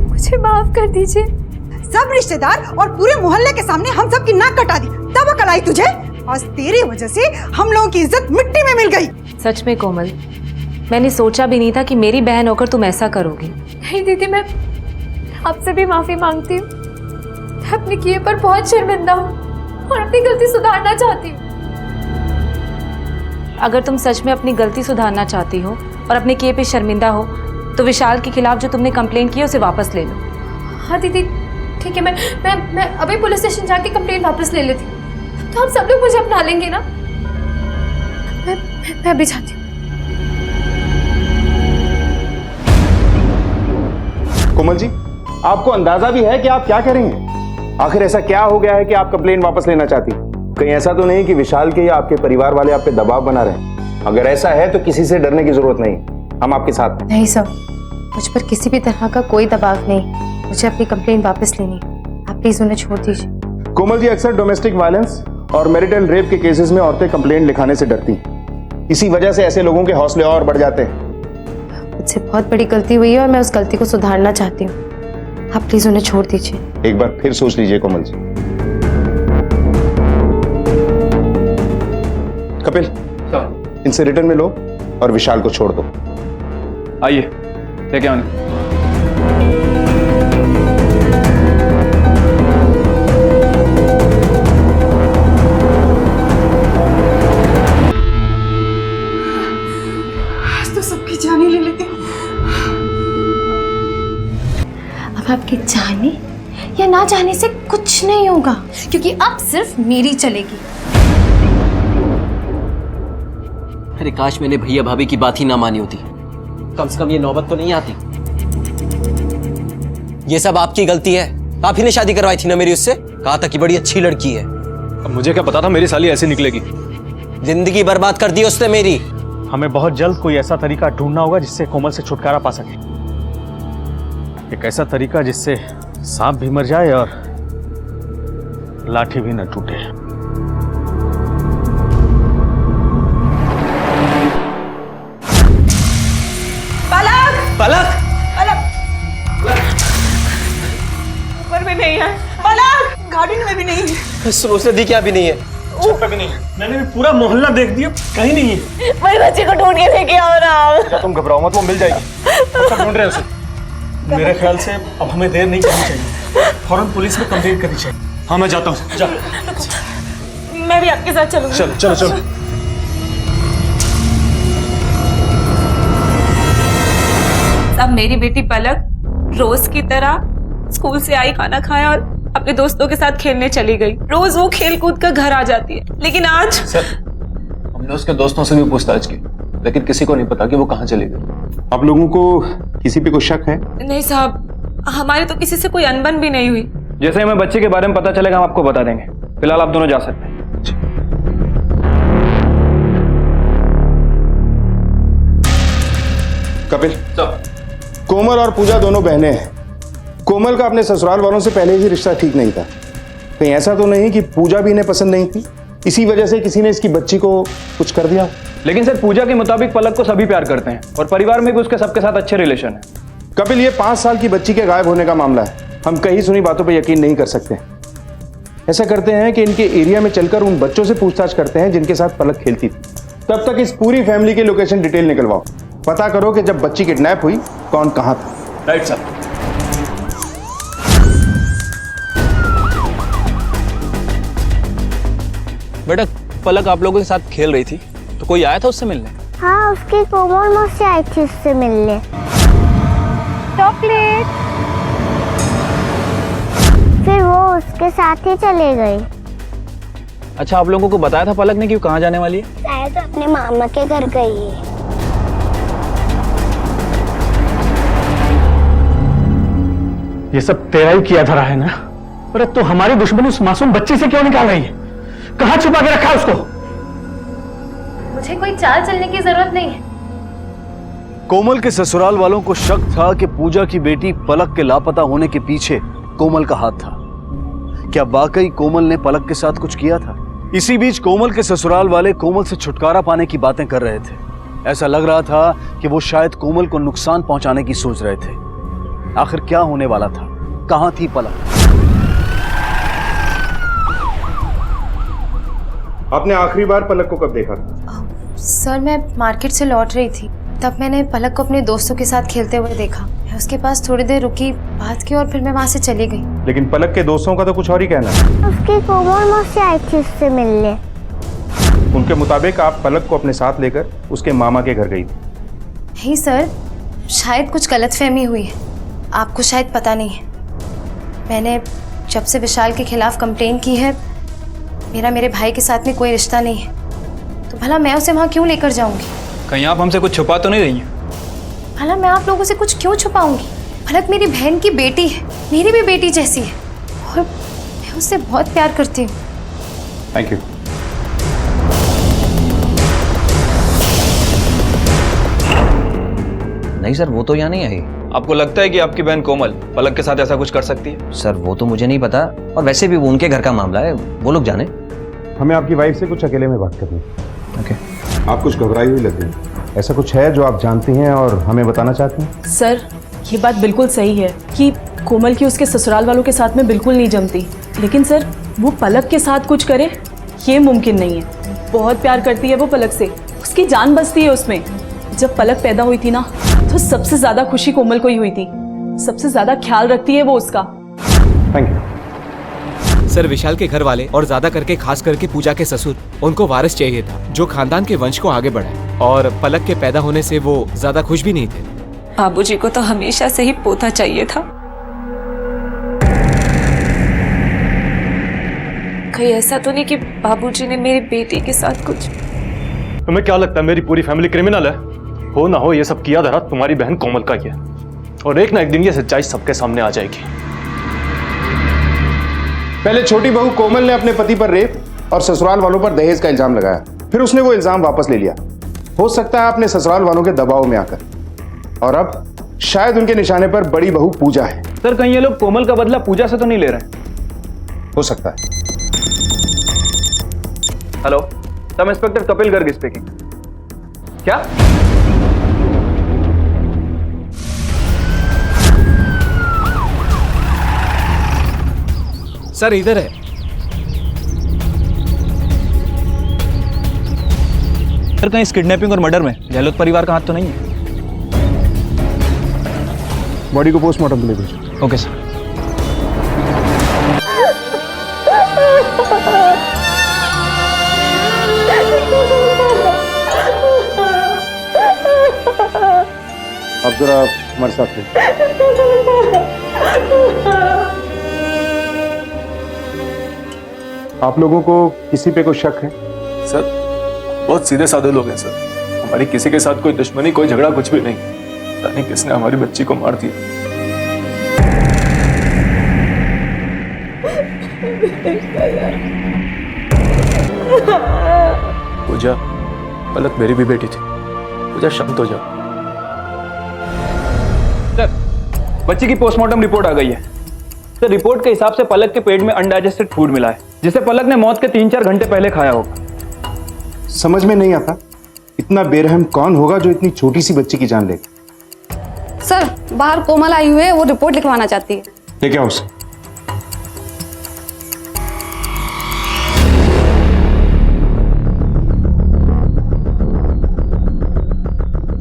S21: मुझे माफ कर दीजिए।
S23: सब रिश्तेदार और पूरे मोहल्ले के सामने हम सब की नाक कटा दी, तब अकल आई तुझे? आज तेरी वजह से हम लोगों की इज्जत मिट्टी में मिल गई।
S5: सच में कोमल, मैंने सोचा भी नहीं था कि मेरी बहन होकर तुम ऐसा करोगी।
S21: नहीं दीदी, मैं आपसे भी माफी मांगती हूँ। मैं अपने किए पर बहुत शर्मिंदा हूँ और अपनी गलती सुधारना चाहती हूँ।
S5: अगर तुम सच में अपनी गलती सुधारना चाहती हो और अपने किए पे शर्मिंदा हो तो विशाल के खिलाफ जो तुमने कंप्लेंट की है उसे वापस ले लो।
S21: हाँ दीदी ठीक है, मैं अभी पुलिस स्टेशन जाके कंप्लेंट वापस ले लेती हूँ। तो आप सब लोग मुझे अपना लेंगे ना? मैं भी चाहती हूँ।
S11: कोमल जी, आपको अंदाजा भी है कि आप क्या करेंगे? आखिर ऐसा क्या हो गया है कि आप कंप्लेन वापस लेना चाहती? कहीं ऐसा तो नहीं कि विशाल के या आपके परिवार वाले आप पे दबाव बना रहे हैं? अगर ऐसा है तो किसी से डरने की जरूरत नहीं, हम आपके साथ हैं।
S21: नहीं सर, मुझ पर किसी भी तरह का कोई दबाव नहीं। मुझे अपनी कंप्लेन वापस लेनी है। आप प्लीज उन्हें छोड़ दीजिए।
S11: कोमल जी, अक्सर डोमेस्टिक वायलेंस और मैरिटल रेप के केसेस में औरतें कंप्लेंट लिखाने से डरती हैं। इसी वजह से ऐसे लोगों के हौसले और बढ़ जाते हैं।
S21: मुझसे बहुत बड़ी गलती हुई है और मैं उस गलती को सुधारना चाहती हूँ। आप प्लीज उन्हें छोड़ दीजिए।
S11: एक बार फिर सोच लीजिए कोमल जी। कपिल, इनसे रिटर्न में लो और विशाल को छोड़ दो।
S17: आइए लेके आने।
S23: आज तो सबकी जान ही ले लेते हो।
S21: अब आपके जाने या ना जाने से कुछ नहीं होगा, क्योंकि अब सिर्फ मेरी चलेगी।
S2: अरे काश मैंने भैया भाभी की बात ही ना मानी होती, कम से कम ये नौबत तो नहीं आती। ये सब आपकी गलती है। आप ही ने शादी करवाई थी ना मेरी उससे, कहा था कि बड़ी अच्छी लड़की है।
S6: अब मुझे क्या पता था मेरी साली ऐसे निकलेगी।
S2: जिंदगी बर्बाद कर दी उसने मेरी।
S6: हमें बहुत जल्द कोई ऐसा तरीका ढूंढना होगा जिससे कोमल से छुटकारा पा सके। एक ऐसा तरीका जिससे सांप भी मर जाए और लाठी भी न टूटे।
S15: पलक,
S5: ऊपर में नहीं है। पलक, गाड़ी में भी नहीं है।
S2: उसने दी क्या भी नहीं है।
S6: छत पे भी नहीं है। मैंने भी पूरा मोहल्ला देख दिया, कहीं नहीं है।
S5: मेरे बच्चे को ढूंढ के लेके आओ ना।
S11: तुम घबराओ मत, वो मिल जाएगी।
S6: सब ढूंढ रहे हैं उसे। मेरे ख्याल से अब हमें देर नहीं करनी चाहिए, फौरन पुलिस में कंप्लेंट करनी चाहिए। हाँ मैं जाता हूँ। जा।
S5: मैं भी आपके साथ चलूंगी।
S6: चलो चलो चलो।
S5: अब मेरी बेटी पलक रोज की तरह स्कूल से आई, खाना खाया और अपने दोस्तों के साथ खेलने चली गई। रोज वो खेल कूद कर घर आ जाती है, लेकिन आज
S9: सर, हमने उसके दोस्तों से भी पूछताछ की, लेकिन किसी को नहीं पता कि वो कहाँ चली गई।
S11: आप लोगों को किसी पे कोई शक है?
S5: नहीं साहब, हमारे तो किसी से कोई अनबन भी नहीं हुई।
S17: जैसे हमें बच्चे के बारे में पता चलेगा हम आपको बता देंगे। फिलहाल आप दोनों जा सकते हैं।
S11: कपिल, कोमल और पूजा दोनों बहनें हैं। कोमल का अपने ससुराल वालों से पहले ही रिश्ता ठीक नहीं था। कहीं ऐसा तो नहीं कि पूजा भी इन्हें पसंद नहीं थी, इसी वजह से किसी ने इसकी बच्ची को कुछ कर दिया?
S17: लेकिन सर, पूजा के मुताबिक पलक को सभी प्यार करते हैं और परिवार में भी उसके सबके साथ अच्छे रिलेशन है।
S11: कपिल, ये 5 साल की बच्ची के गायब होने का मामला है। हम कहीं सुनी बातों पर यकीन नहीं कर सकते। ऐसा करते हैं कि इनके एरिया में चलकर उन बच्चों से पूछताछ करते हैं जिनके साथ पलक खेलती थी। तब तक इस पूरी फैमिली के लोकेशन डिटेल निकलवाओ। पता करो कि जब बच्ची किडनैप हुई कौन कहां था।
S6: Right sir.
S7: बेटा, पलक आप लोगों के साथ खेल रही थी तो कोई आया था उससे मिलने?
S4: हाँ, उसकी कोमल मौसी आई थी उससे मिलने। चॉकलेट। फिर वो उसके साथ ही चले गई।
S7: अच्छा, आप लोगों को बताया था पलक ने कि वो कहाँ जाने वाली है?
S4: शायद अपने मामा के घर गई है।
S6: ये सब तेरा ही किया धरा है ना? अरे तो हमारी दुश्मनी उस मासूम बच्ची से क्यों निकाल रही है? कहाँ छुपा के रखा है उसको?
S21: मुझे कोई चाल चलने की जरूरत नहीं है।
S1: कोमल के ससुराल वालों को शक था कि पूजा की बेटी पलक के लापता होने के पीछे कोमल का हाथ था। क्या वाकई कोमल ने पलक के साथ कुछ किया था? इसी बीच कोमल के ससुराल वाले कोमल से छुटकारा पाने की बातें कर रहे थे। ऐसा लग रहा था कि वो शायद कोमल को नुकसान पहुंचाने की सोच रहे थे। आखिर क्या होने वाला था? कहां थी पलक?
S11: आपने आखिरी बार पलक को कब देखा था?
S21: सर, मैं मार्केट से लौट रही थी, तब मैंने पलक को अपने दोस्तों के साथ खेलते हुए देखा। मैं उसके पास थोड़ी देर रुकी, बात की और फिर मैं वहां से चली गई।
S11: लेकिन पलक के दोस्तों का तो कुछ और ही कहना है।
S4: उसकी कोमल मौसी आई थी उससे मिलने।
S11: उनके मुताबिक आप पलक को अपने साथ लेकर उसके मामा के घर गई थी।
S21: नहीं सर, शायद कुछ गलतफहमी हुई है। आपको शायद पता नहीं है, मैंने जब से विशाल के खिलाफ कंप्लेन की है मेरा मेरे भाई के साथ में कोई रिश्ता नहीं है, तो भला मैं उसे वहाँ क्यों लेकर जाऊंगी?
S9: कहीं आप हमसे कुछ छुपा तो नहीं रही हैं?
S21: भला मैं आप लोगों से कुछ क्यों छुपाऊंगी? भलक मेरी बहन की बेटी है, मेरी भी बेटी जैसी है, और मैं उससे बहुत प्यार करती हूँ।
S11: Thank you.
S22: नहीं सर, वो तो यहाँ नहीं आई।
S9: आपको लगता है कि आपकी बहन कोमल पलक के साथ ऐसा कुछ कर सकती है?
S22: सर वो तो मुझे नहीं पता, और वैसे भी वो उनके घर का मामला है, वो लोग जाने।
S11: हमें आपकी वाइफ से कुछ अकेले में बात करनी है।
S22: ओके।
S11: आप कुछ घबराई हुई लग रही हैं। ऐसा कुछ है जो आप जानती हैं और हमें बताना चाहती हैं?
S5: सर ये बात बिल्कुल सही है कि कोमल की उसके ससुराल वालों के साथ में बिल्कुल नहीं जमती, लेकिन सर वो पलक के साथ कुछ करे ये मुमकिन नहीं है। बहुत प्यार करती है वो पलक से, उसकी जान बसती है उसमें। जब पलक पैदा हुई थी ना, तो सबसे ज्यादा खुशी कोमल को ही हुई थी, सबसे ज्यादा ख्याल रखती है वो उसका।
S11: Thank you.
S10: सर विशाल के घर वाले और ज्यादा करके खास करके पूजा के ससुर, उनको वारिस चाहिए था जो खानदान के वंश को आगे बढ़ाए, और पलक के पैदा होने से वो ज्यादा खुश भी नहीं थे।
S21: बाबूजी को तो हमेशा से ही पोता चाहिए था। कहीं ऐसा तो नहीं कि बाबूजी ने मेरी बेटी के साथ कुछ?
S6: तुम्हें क्या लगता है मेरी पूरी फैमिली क्रिमिनल है? हो ना हो ये सब किया धरा तुम्हारी बहन कोमल का ही है, और एक ना एक दिन ये सच्चाई सबके सामने आ जाएगी।
S11: पहले छोटी बहू कोमल ने अपने पति पर रेप और ससुराल वालों पर दहेज का इल्जाम लगाया, फिर उसने वो इल्जाम वापस ले लिया। हो सकता है अपने ससुराल वालों के दबाव में आकर, और अब शायद उनके निशाने पर बड़ी बहू पूजा है।
S6: सर कहीं ये लोग कोमल का बदला पूजा से तो नहीं ले रहे?
S11: हो सकता है।
S6: Hello, sub inspector Kapil Garg speaking. क्या?
S10: सर इधर है।
S6: सर कहीं इस किडनैपिंग और मर्डर में गहलोत परिवार का हाथ तो नहीं है?
S11: बॉडी को पोस्टमार्टम के लिए भेजो।
S6: Okay sir.
S11: अब जरा हमारे साथ थे। आप लोगों को किसी पे कोई शक है?
S6: सर बहुत सीधे साधे लोग हैं सर, हमारी किसी के साथ कोई दुश्मनी, कोई झगड़ा कुछ भी नहीं। पता नहीं किसने हमारी बच्ची को मार दिया। पूजा, पलक मेरी भी बेटी थी। पूजा शांत हो जाओ। सर बच्ची की पोस्टमार्टम रिपोर्ट आ गई है। सर रिपोर्ट के हिसाब से पलक के पेट में अनडाइजेस्टेड फूड मिला है, जिसे पलक ने मौत के 3-4 घंटे पहले खाया होगा।
S11: समझ में नहीं आता इतना बेरहम कौन होगा जो इतनी छोटी सी बच्ची की जान ले।
S21: सर बाहर कोमल आई हुई है, वो रिपोर्ट लिखवाना चाहती है।
S11: लेके आओ उसे।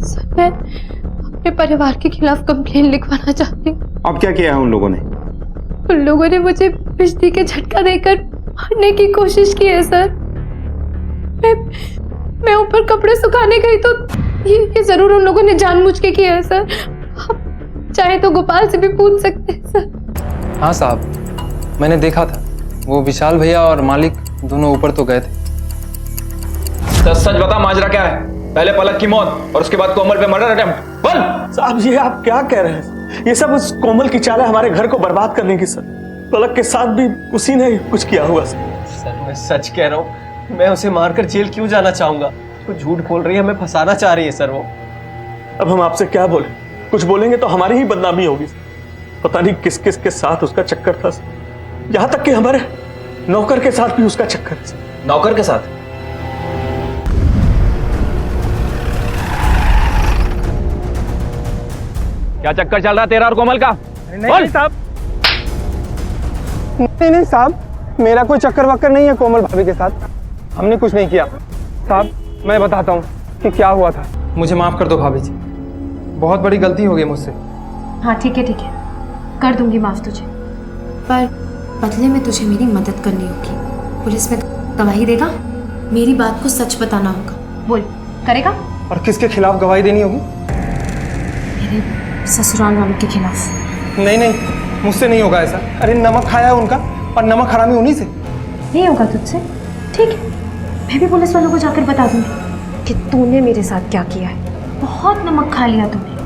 S21: सर मैं अपने परिवार के खिलाफ कंप्लेन लिखवाना चाहती हूँ।
S11: अब क्या किया है उन लोगों ने?
S21: उन लोगों ने मुझे बिजली के झटका देकर मारने की कोशिश की है सर। मैं ऊपर कपड़े सुखाने गई तो ये जरूर उन लोगों ने जानबूझ के किया है सर। आप चाहे तो गोपाल से भी पूछ सकते हैं सर।
S9: हाँ साहब, मैंने देखा था, वो विशाल भैया और मालिक दोनों ऊपर तो गए थे।
S6: सच बता माजरा क्या है? पहले पलक की मौत और उसके बाद कोमल पे मर्डर अटेम्प्ट। बोल। साहब ये आप क्या कह रहे हैं? ये सब उस कोमल की चाल है हमारे घर को बर्बाद करने की सर। पलक के साथ भी उसी ने कुछ किया हुआ
S2: सर मैं सच कह रहा हूँ, मैं उसे मारकर जेल क्यों जाना चाहूंगा? वो झूठ बोल रही है, हमें फंसाना चाह रही है सर वो।
S6: अब हम आपसे क्या बोले? कुछ बोलेंगे तो हमारी ही बदनामी होगी। पता नहीं किस किस के साथ उसका चक्कर था, यहाँ तक कि हमारे नौकर के साथ भी उसका चक्कर है।
S2: नौकर के साथ?
S6: क्या चक्कर चल रहा है तेरा और कोमल का?
S9: नहीं साहब, नहीं साहब, मेरा कोई चक्कर वक्कर नहीं है कोमल भाभी के साथ। हमने कुछ नहीं किया साहब। मैं बताता हूँ कि क्या हुआ था। मुझे माफ कर दो भाभी जी, बहुत बड़ी गलती हो गई मुझसे।
S21: हाँ ठीक है, कर दूंगी माफ तुझे, पर बदले में तुझे मेरी मदद करनी होगी। पुलिस में गवाही देगा, मेरी बात को सच बताना होगा। बोल, करेगा?
S9: और किसके खिलाफ गवाही देनी होगी?
S21: मेरे ससुराल वालों के खिलाफ।
S9: नहीं, मुझसे नहीं होगा ऐसा। अरे नमक खाया है उनका, और नमक हरामी उन्हीं से।
S21: नहीं होगा तुझसे? ठीक है, मैं भी पुलिस वालों को जाकर बता दूंगी कि तूने मेरे साथ क्या किया है। बहुत नमक खा लिया तूने,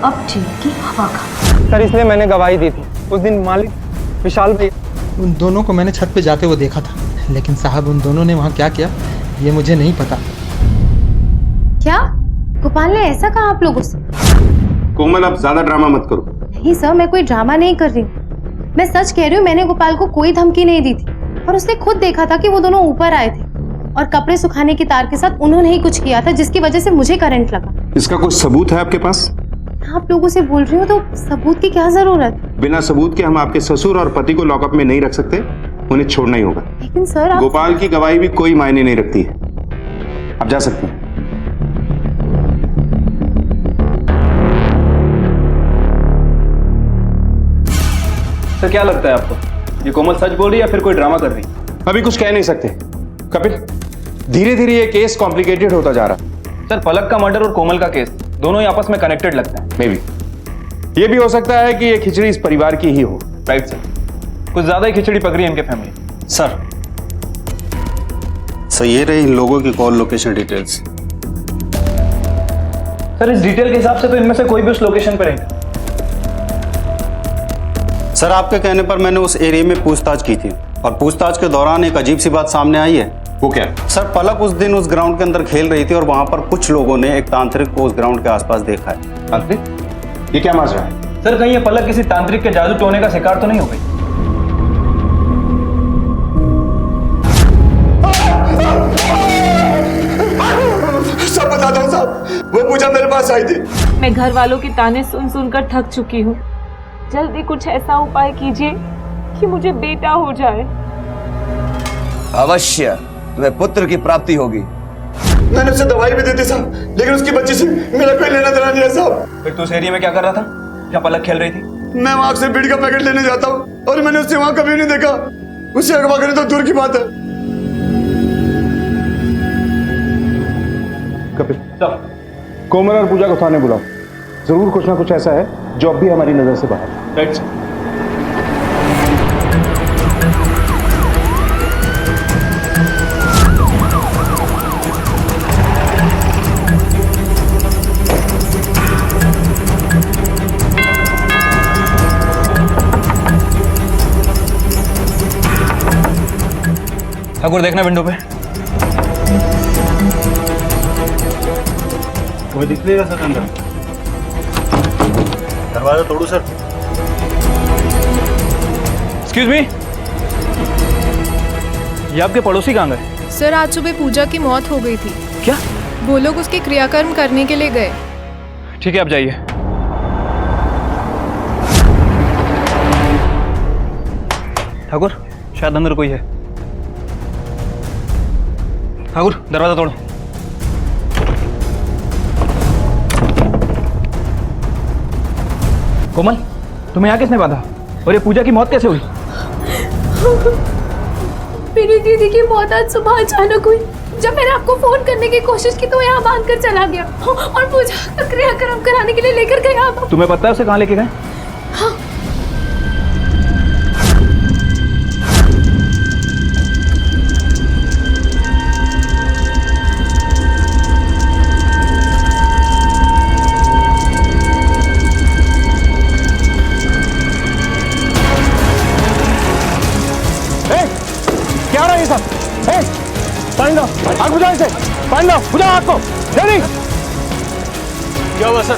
S21: अब जेल की हवा खा।
S9: सर इसलिए मैंने गवाही दी थी। उस दिन मालिक विशाल भैया,
S12: उन दोनों को मैंने छत पे जाते हुए देखा था, लेकिन साहब उन दोनों ने वहाँ क्या किया ये मुझे नहीं पता।
S21: क्या गोपाल ने ऐसा कहा आप लोगों से?
S11: कोमल अब ज्यादा ड्रामा मत करो।
S21: नहीं सर, मैं कोई ड्रामा नहीं कर रही हूँ, मैं सच कह रही हूँ। मैंने गोपाल को कोई धमकी नहीं दी थी और उसने खुद देखा था कि वो दोनों ऊपर आए थे और कपड़े सुखाने की तार के साथ उन्होंने ही कुछ किया था जिसकी वजह से मुझे करंट लगा।
S11: इसका कोई सबूत है आपके पास?
S21: आप लोगों से बोल रही हूँ तो सबूत की क्या जरूरत?
S11: बिना सबूत के हम आपके ससुर और पति को लॉकअप में नहीं रख सकते, उन्हें छोड़ना ही होगा।
S21: लेकिन सर आप...
S11: गोपाल की गवाही भी कोई मायने नहीं रखती है, आप जा सकते हैं।
S6: सर क्या लगता है आपको, ये कोमल सच बोल रही है या फिर कोई ड्रामा कर रही है?
S11: अभी कुछ कह नहीं सकते कपिल, धीरे धीरे ये केस कॉम्प्लिकेटेड होता जा रहा।
S6: सर पलक का मर्डर और कोमल का केस दोनों ही आपस में कनेक्टेड लगता है।
S11: मे बी ये भी हो सकता है कि ये खिचड़ी इस परिवार की ही हो।
S6: राइट सर, कुछ ज्यादा ही खिचड़ी पक रही है इनके फैमिली।
S13: सर ये रही इन लोगों की कॉल लोकेशन डिटेल्स।
S6: सर इस डिटेल के हिसाब से तो इनमें से कोई भी उस लोकेशन पर रहेगा।
S13: सर आपके कहने पर मैंने उस एरिया में पूछताछ की थी और पूछताछ के दौरान एक अजीब सी बात सामने आई है।
S11: वो क्या?
S13: सर पलक उस दिन उस ग्राउंड के अंदर खेल रही थी और वहां पर कुछ लोगों ने एक तांत्रिक को उस ग्राउंड के आसपास देखा है।
S11: तांत्रिक? ये क्या माजरा है?
S6: सर कहीं ये पलक किसी तांत्रिक के जादू टोने का शिकार तो नहीं हो गई?
S14: सब बता दो साहब, वो पूजा मेरे पास आई थी।
S24: मैं घर वालों के ताने सुन सुनकर थक चुकी हूँ। जल्दी कुछ ऐसा उपाय कीजिए कि मुझे बेटा हो जाए।
S25: अवश्य तुम्हें पुत्र की प्राप्ति होगी।
S14: मैंने उसे दवाई भी दी थी साहब, लेकिन उसकी बच्ची से मेरा कोई लेना देना नहीं है साहब।
S6: फिर तू उस एरिया में क्या कर रहा था जहाँ पलक खेल रही थी?
S14: मैं वहां से बीड़ी का पैकेट लेने जाता हूँ और मैंने उसे वहां कभी नहीं देखा। उसे अगवा करने तो दूर की बात है।
S11: कपिल कोमल और पूजा को थाने बुलाओ, जरूर कुछ ना कुछ ऐसा है जो अब भी हमारी नजर से बाहर है।
S6: Right sir. ठाकुर देखना विंडो पे।
S13: कोई दिख नहीं रहा सर अंदर। दरवाजा तोड़ू सर।
S6: एक्सक्यूज मी, ये आपके पड़ोसी कहाँ गए?
S26: सर आज सुबह पूजा की मौत हो गई थी।
S6: क्या?
S26: वो लोग उसके क्रियाकर्म करने के लिए गए।
S6: ठीक है आप जाइए। ठाकुर शायद अंदर कोई है। ठाकुर दरवाजा तोड़ो। कोमल तुम्हें यहाँ किसने बांधा और ये पूजा की मौत कैसे हुई?
S21: मेरी दीदी की मौत आज सुबह अचानक हुई। जब मैंने आपको फोन करने की कोशिश की तो यहाँ बांध कर चला गया और पूजा का क्रियाक्रम कराने के लिए लेकर गया।
S6: तुम्हें पता है उसे कहाँ लेके गए?
S21: हाँ।
S11: क्या रहा है ये सब? पानी दो, आग बुझाओ इसे, पानी दो, बुझाओ आग को, जल्दी।
S6: क्या हुआ सर?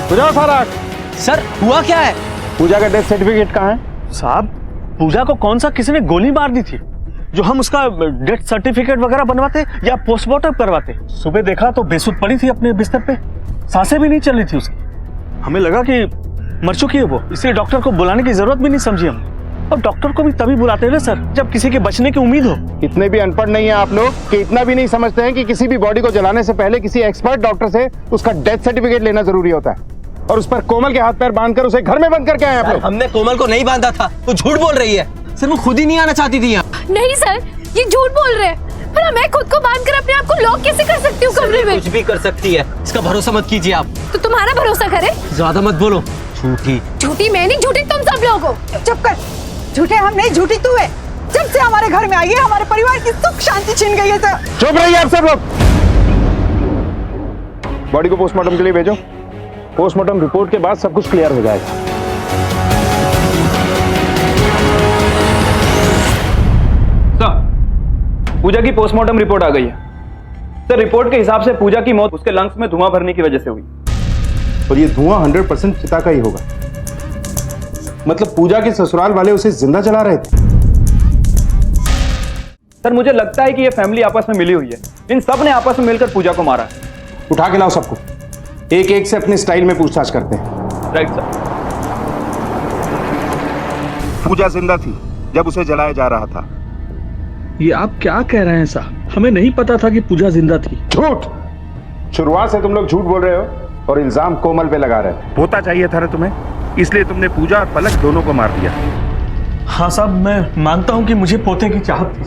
S11: बुझाओ सारा आग।
S2: सर हुआ क्या है?
S11: पूजा का डेथ सर्टिफिकेट कहाँ है?
S6: साहब पूजा को कौन सा किसी ने गोली मार दी थी जो हम उसका डेथ सर्टिफिकेट वगैरह बनवाते या पोस्टमार्टम करवाते? सुबह देखा तो बेसुध पड़ी थी अपने बिस्तर पे, सांसें भी नहीं चल रही थी उसकी। हमें लगा कि मर चुकी है वो, इसलिए डॉक्टर को बुलाने की जरूरत भी नहीं समझी हमने। अब डॉक्टर को भी तभी बुलाते हैं ना सर जब किसी के बचने की उम्मीद हो।
S11: इतने भी अनपढ़ नहीं है आप लोग कि इतना भी नहीं समझते हैं कि किसी भी बॉडी को जलाने से पहले किसी एक्सपर्ट डॉक्टर से उसका डेथ सर्टिफिकेट लेना जरूरी होता है। और उस पर कोमल के हाथ पैर बांधकर उसे घर में बंद करके आए आप लोग।
S2: हमने कोमल को नहीं बांधा था, तो झूठ बोल रही है। सर वो खुद ही नहीं आना चाहती थी यहाँ।
S21: नहीं सर ये झूठ बोल रहे हैं। भला मैं खुद को बांधकर अपने आप को लॉक कैसे कर सकती हूँ कमरे में?
S2: कुछ भी कर सकती है, इसका भरोसा मत कीजिए आप।
S21: तो तुम्हारा भरोसा करे?
S2: ज्यादा मत बोलो। झूठी
S21: झूठी मैं नहीं, झूठी तुम सब लोग हो।
S23: चुप कर, झूठे हम नहीं झूठी तू है। जब से हमारे घर में आई है हमारे परिवार की सुख शांति छीन गई है सर।
S11: चुप रहिए आप सब लोग। बॉडी को पोस्टमार्टम के लिए भेजो। पोस्टमार्टम रिपोर्ट के बाद सब कुछ क्लियर हो जाएगा।
S7: पूजा की पोस्टमार्टम रिपोर्ट आ गई है सर। रिपोर्ट के हिसाब से पूजा की मौत उसके लंग्स में धुआं भरने की वजह से हुई।
S11: और ये धुआं 100% चिता का ही होगा। मतलब पूजा के ससुराल वाले उसे जिंदा जला रहे थे।
S7: सर मुझे लगता है कि ये फैमिली आपस में मिली हुई है। इन सब ने आपस में मिलकर पूजा को मारा है।
S11: उठा के लाओ सबको, एक एक से अपने स्टाइल में पूछताछ करते हैं।
S7: Right sir.
S11: पूजा जिंदा थी जब उसे जलाया जा रहा था।
S3: ये आप क्या कह रहे हैं साहब? हमें नहीं पता था कि पूजा जिंदा थी।
S11: झूठ। शुरुआत से तुम लोग झूठ बोल रहे हो और इल्जाम कोमल पे लगा रहे हो। होता चाहिए था ना तुम्हें, इसलिए तुमने पूजा और पलक दोनों को मार दिया।
S6: हाँ साहब, मैं मानता हूं कि मुझे पोते की चाहत थी,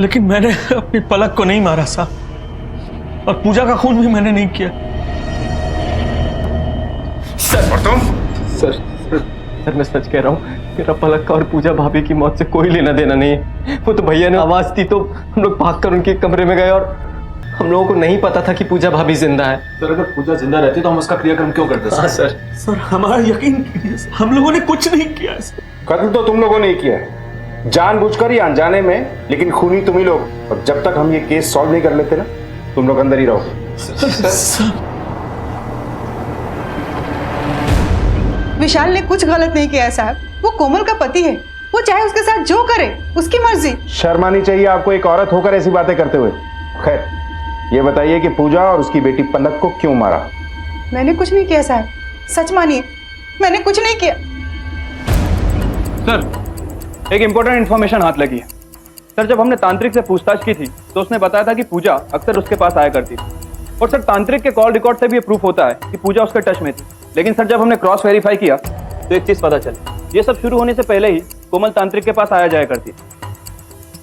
S6: लेकिन मैंने अपनी पलक को नहीं मारा साहब, और पूजा का खून भी मैंने नहीं किया।
S11: सर और तुम?
S2: सर मैं सच कह रहा हूँ, मेरा पलक का और पूजा भाभी की मौत से कोई लेना देना नहीं है। वो तो भैया ने आवाज दी तो हम लोग भागकर उनके कमरे में गए और हम लोगों को नहीं पता था कि पूजा भाभी जिंदा है।
S1: सर अगर पूजा जिंदा रहती तो हम उसका क्रियाक्रम क्यों करते?
S2: हाँ सर।
S6: सर हमारा यकीन कीजिए, हम लोगों ने कुछ नहीं किया।
S11: कत्ल तो तुम लोगों ने किया है, जानबूझकर या अनजाने में, लेकिन खूनी तुम ही लोग। और जब तक हम ये केस सॉल्व नहीं कर लेते ना, तुम लोग अंदर ही रहो।
S23: विशाल ने कुछ गलत नहीं किया है साहब। वो कोमल का पति है, वो चाहे उसके साथ जो करे उसकी मर्जी।
S11: शर्म आनी चाहिए आपको एक औरत होकर ऐसी बातें करते हुए। खैर ये बताइए कि पूजा और उसकी बेटी पलक को क्यों मारा?
S23: मैंने कुछ नहीं किया साहब, सच मानिए मैंने कुछ नहीं किया।
S7: सर एक इंपॉर्टेंट इन्फॉर्मेशन हाथ लगी है। सर जब हमने तांत्रिक से पूछताछ की थी तो उसने बताया था कि पूजा अक्सर उसके पास आया करती थी। और सर तांत्रिक के कॉल रिकॉर्ड से भी ये प्रूफ होता है कि पूजा उसके टच में थी। लेकिन सर जब हमने क्रॉस वेरीफाई किया तो एक चीज पता चली, ये सब शुरू होने से पहले ही कोमल तांत्रिक के पास आया जाया करती थी।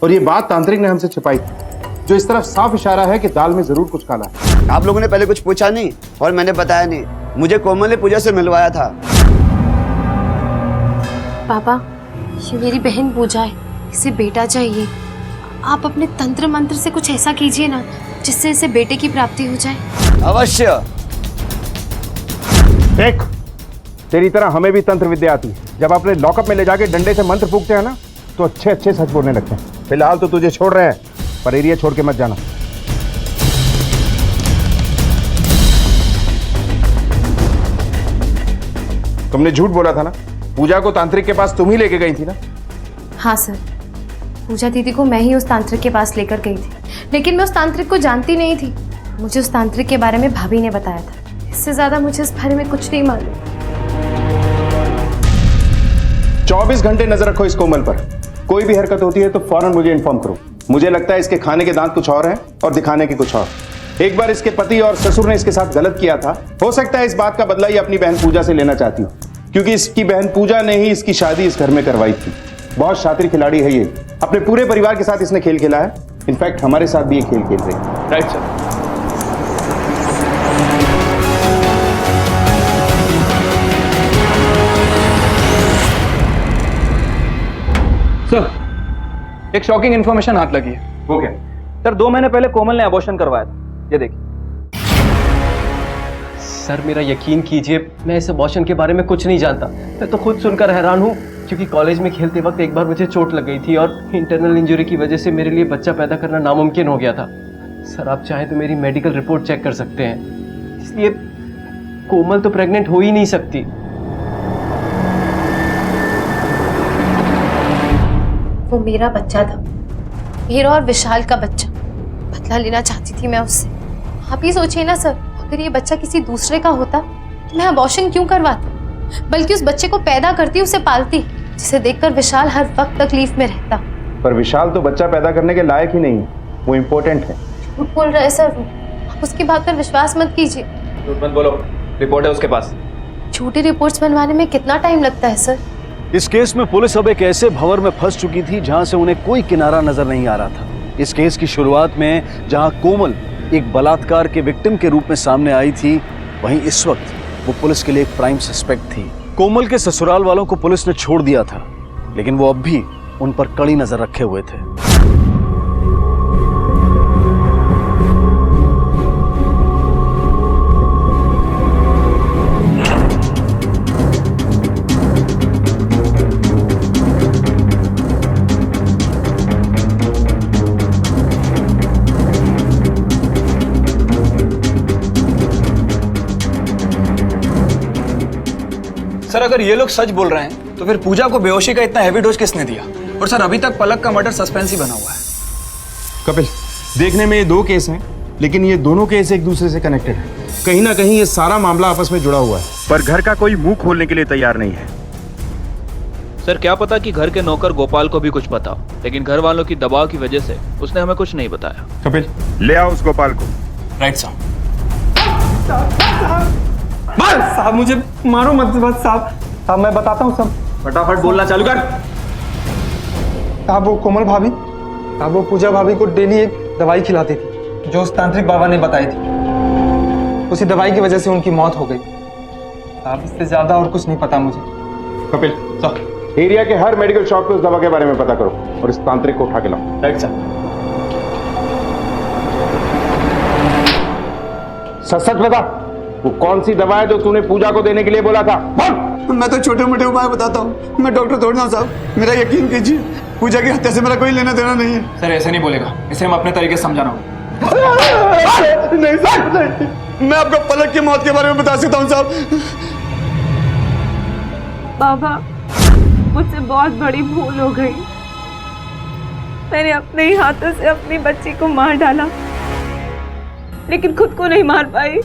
S11: और ये बात तांत्रिक ने हमसे छिपाई थी, जो इस तरफ साफ इशारा है कि दाल में जरूर कुछ काला है।
S25: आप लोगों ने पहले कुछ पूछा नहीं और मैंने बताया नहीं। मुझे कोमल ने पूजा से मिलवाया था।
S21: पापा ये मेरी बहन पूजा है, इसे बेटा चाहिए। आप अपने तंत्र मंत्र से कुछ ऐसा कीजिए ना जिससे इसे बेटे की प्राप्ति हो जाए।
S25: अवश्य।
S11: देख तेरी तरह हमें भी तंत्र विद्या आती है। जब अपने लॉकअप में ले जाके डंडे से मंत्र फूकते हैं ना तो अच्छे अच्छे सच बोलने लगते हैं। फिलहाल तो तुझे छोड़ रहे हैं, पर एरिया छोड़ के मत जाना। तुमने झूठ बोला था ना, पूजा को तांत्रिक के पास तुम ही लेके गई थी ना?
S21: हाँ सर, पूजा दीदी को मैं ही उस तांत्रिक के पास लेकर गई थी, लेकिन मैं उस तांत्रिक को जानती नहीं थी। मुझे उस तांत्रिक के बारे में भाभी ने बताया था। इससे ज्यादा मुझे इस बारे में कुछ नहीं मालूम।
S11: 24 घंटे नजर रखो इस कोमल पर। कोई भी हरकत होती है तो फौरन मुझे इन्फॉर्म करो। मुझे लगता है इसके खाने के दांत कुछ और हैं और दिखाने के कुछ और। एक बार इसके पति और ससुर ने इसके साथ गलत किया था। हो सकता है इस बात का बदला ये अपनी बहन पूजा से लेना चाहती हो, क्योंकि इसकी बहन पूजा ने ही इसकी शादी इस घर में करवाई थी। बहुत शातिर खिलाड़ी है ये। अपने पूरे परिवार के साथ इसने खेल खेला है। इनफैक्ट हमारे साथ भी ये खेल खेल रही है।
S7: Right sir. सर एक शॉकिंग इंफॉर्मेशन हाथ लगी है।
S11: वो क्या?
S7: सर 2 महीने पहले कोमल ने अबॉर्शन करवाया था। ये देखिए।
S2: सर मेरा यकीन कीजिए, मैं इस अबॉर्शन के बारे में कुछ नहीं जानता। मैं तो खुद सुनकर हैरान हूँ, क्योंकि कॉलेज में खेलते वक्त एक बार मुझे चोट लग गई थी और इंटरनल इंजरी की वजह से मेरे लिए बच्चा पैदा करना नामुमकिन हो गया था। सर आप चाहें तो मेरी मेडिकल रिपोर्ट चेक कर सकते हैं। इसलिए कोमल तो प्रेग्नेंट हो ही नहीं सकती।
S21: वो मेरा बच्चा था, मेरा और विशाल का बच्चा। बदला लेना चाहती थी मैं उससे। आप ही सोचिए ना सर, अगर ये बच्चा किसी दूसरे का होता तो मैं अबॉर्शन क्यों करवाती, बल्कि उस बच्चे को पैदा करती, उसे पालती, जिसे देखकर विशाल हर वक्त तकलीफ में रहता।
S11: पर विशाल तो बच्चा पैदा करने के लायक ही नहीं है, वो इम्पोर्टेंट है।
S21: झूठ बोल रहे सर, आप उसकी बात पर विश्वास मत कीजिए।
S7: झूठ मत बोलो, रिपोर्ट है उसके पास।
S21: झूठी रिपोर्ट्स बनवाने में कितना टाइम लगता है सर?
S1: इस केस में पुलिस अब एक ऐसे भंवर में फंस चुकी थी जहां से उन्हें कोई किनारा नजर नहीं आ रहा था। इस केस की शुरुआत में जहां कोमल एक बलात्कार के विक्टिम के रूप में सामने आई थी, वहीं इस वक्त वो पुलिस के लिए एक प्राइम सस्पेक्ट थी। कोमल के ससुराल वालों को पुलिस ने छोड़ दिया था, लेकिन वो अब भी उन पर कड़ी नजर रखे हुए थे।
S6: सर अगर ये लोग सच बोल रहे हैं तो फिर पूजा को बेहोशी का इतना हैवी डोज किसने दिया? और सर अभी तक पलक का मर्डर सस्पेंस ही बना हुआ है।
S11: कपिल, देखने में ये दो केस हैं, लेकिन ये दोनों केस एक दूसरे से कनेक्टेड हैं। कहीं ना कहीं ये सारा मामला आपस में जुड़ा हुआ है, पर घर का कोई मुंह खोलने के लिए तैयार नहीं है।
S17: सर क्या पता कि घर के नौकर गोपाल को भी कुछ पता हो, लेकिन घर वालों की दबाव की वजह से उसने हमें कुछ नहीं बताया।
S11: कपिल, ले आओ उस गोपाल को।
S6: राइट साहब। साहब मुझे मारो मत बस साहब।
S9: साहब मैं बताता हूँ सब।
S6: फटाफट बोलना चालू कर।
S9: साहब वो कोमल भाभी, साहब वो पूजा भाभी को डेली एक दवाई खिलाती थी जो उस तांत्रिक बाबा ने बताई थी। उसी दवाई की वजह से उनकी मौत हो गई। साहब इससे ज्यादा और कुछ नहीं पता मुझे।
S11: कपिल, एरिया के हर मेडिकल शॉप पे उस दवा के बारे में पता करो और इस तांत्रिक को उठा के लाओ।
S6: राइट साहब।
S11: सच बता, वो कौन सी दवा है जो तूने पूजा को देने के लिए बोला था?
S14: मैं तो छोटे मोटे उपाय बताता हूँ, मैं डॉक्टर थोड़ी ना साहब, मेरा यकीन कीजिए, पूजा की हत्या से मेरा कोई लेना देना नहीं है।
S6: सर ऐसे नहीं बोलेगा, इसे हम अपने तरीके से समझाना होगा।
S14: नहीं साहब नहीं, मैं आपको पलक की मौत के बारे में बता सकता हूँ साहब।
S24: बाबा मुझसे बहुत बड़ी भूल हो गई। मैंने अपने ही हाथों से अपनी बच्ची को मार डाला, लेकिन खुद को नहीं मार पाई।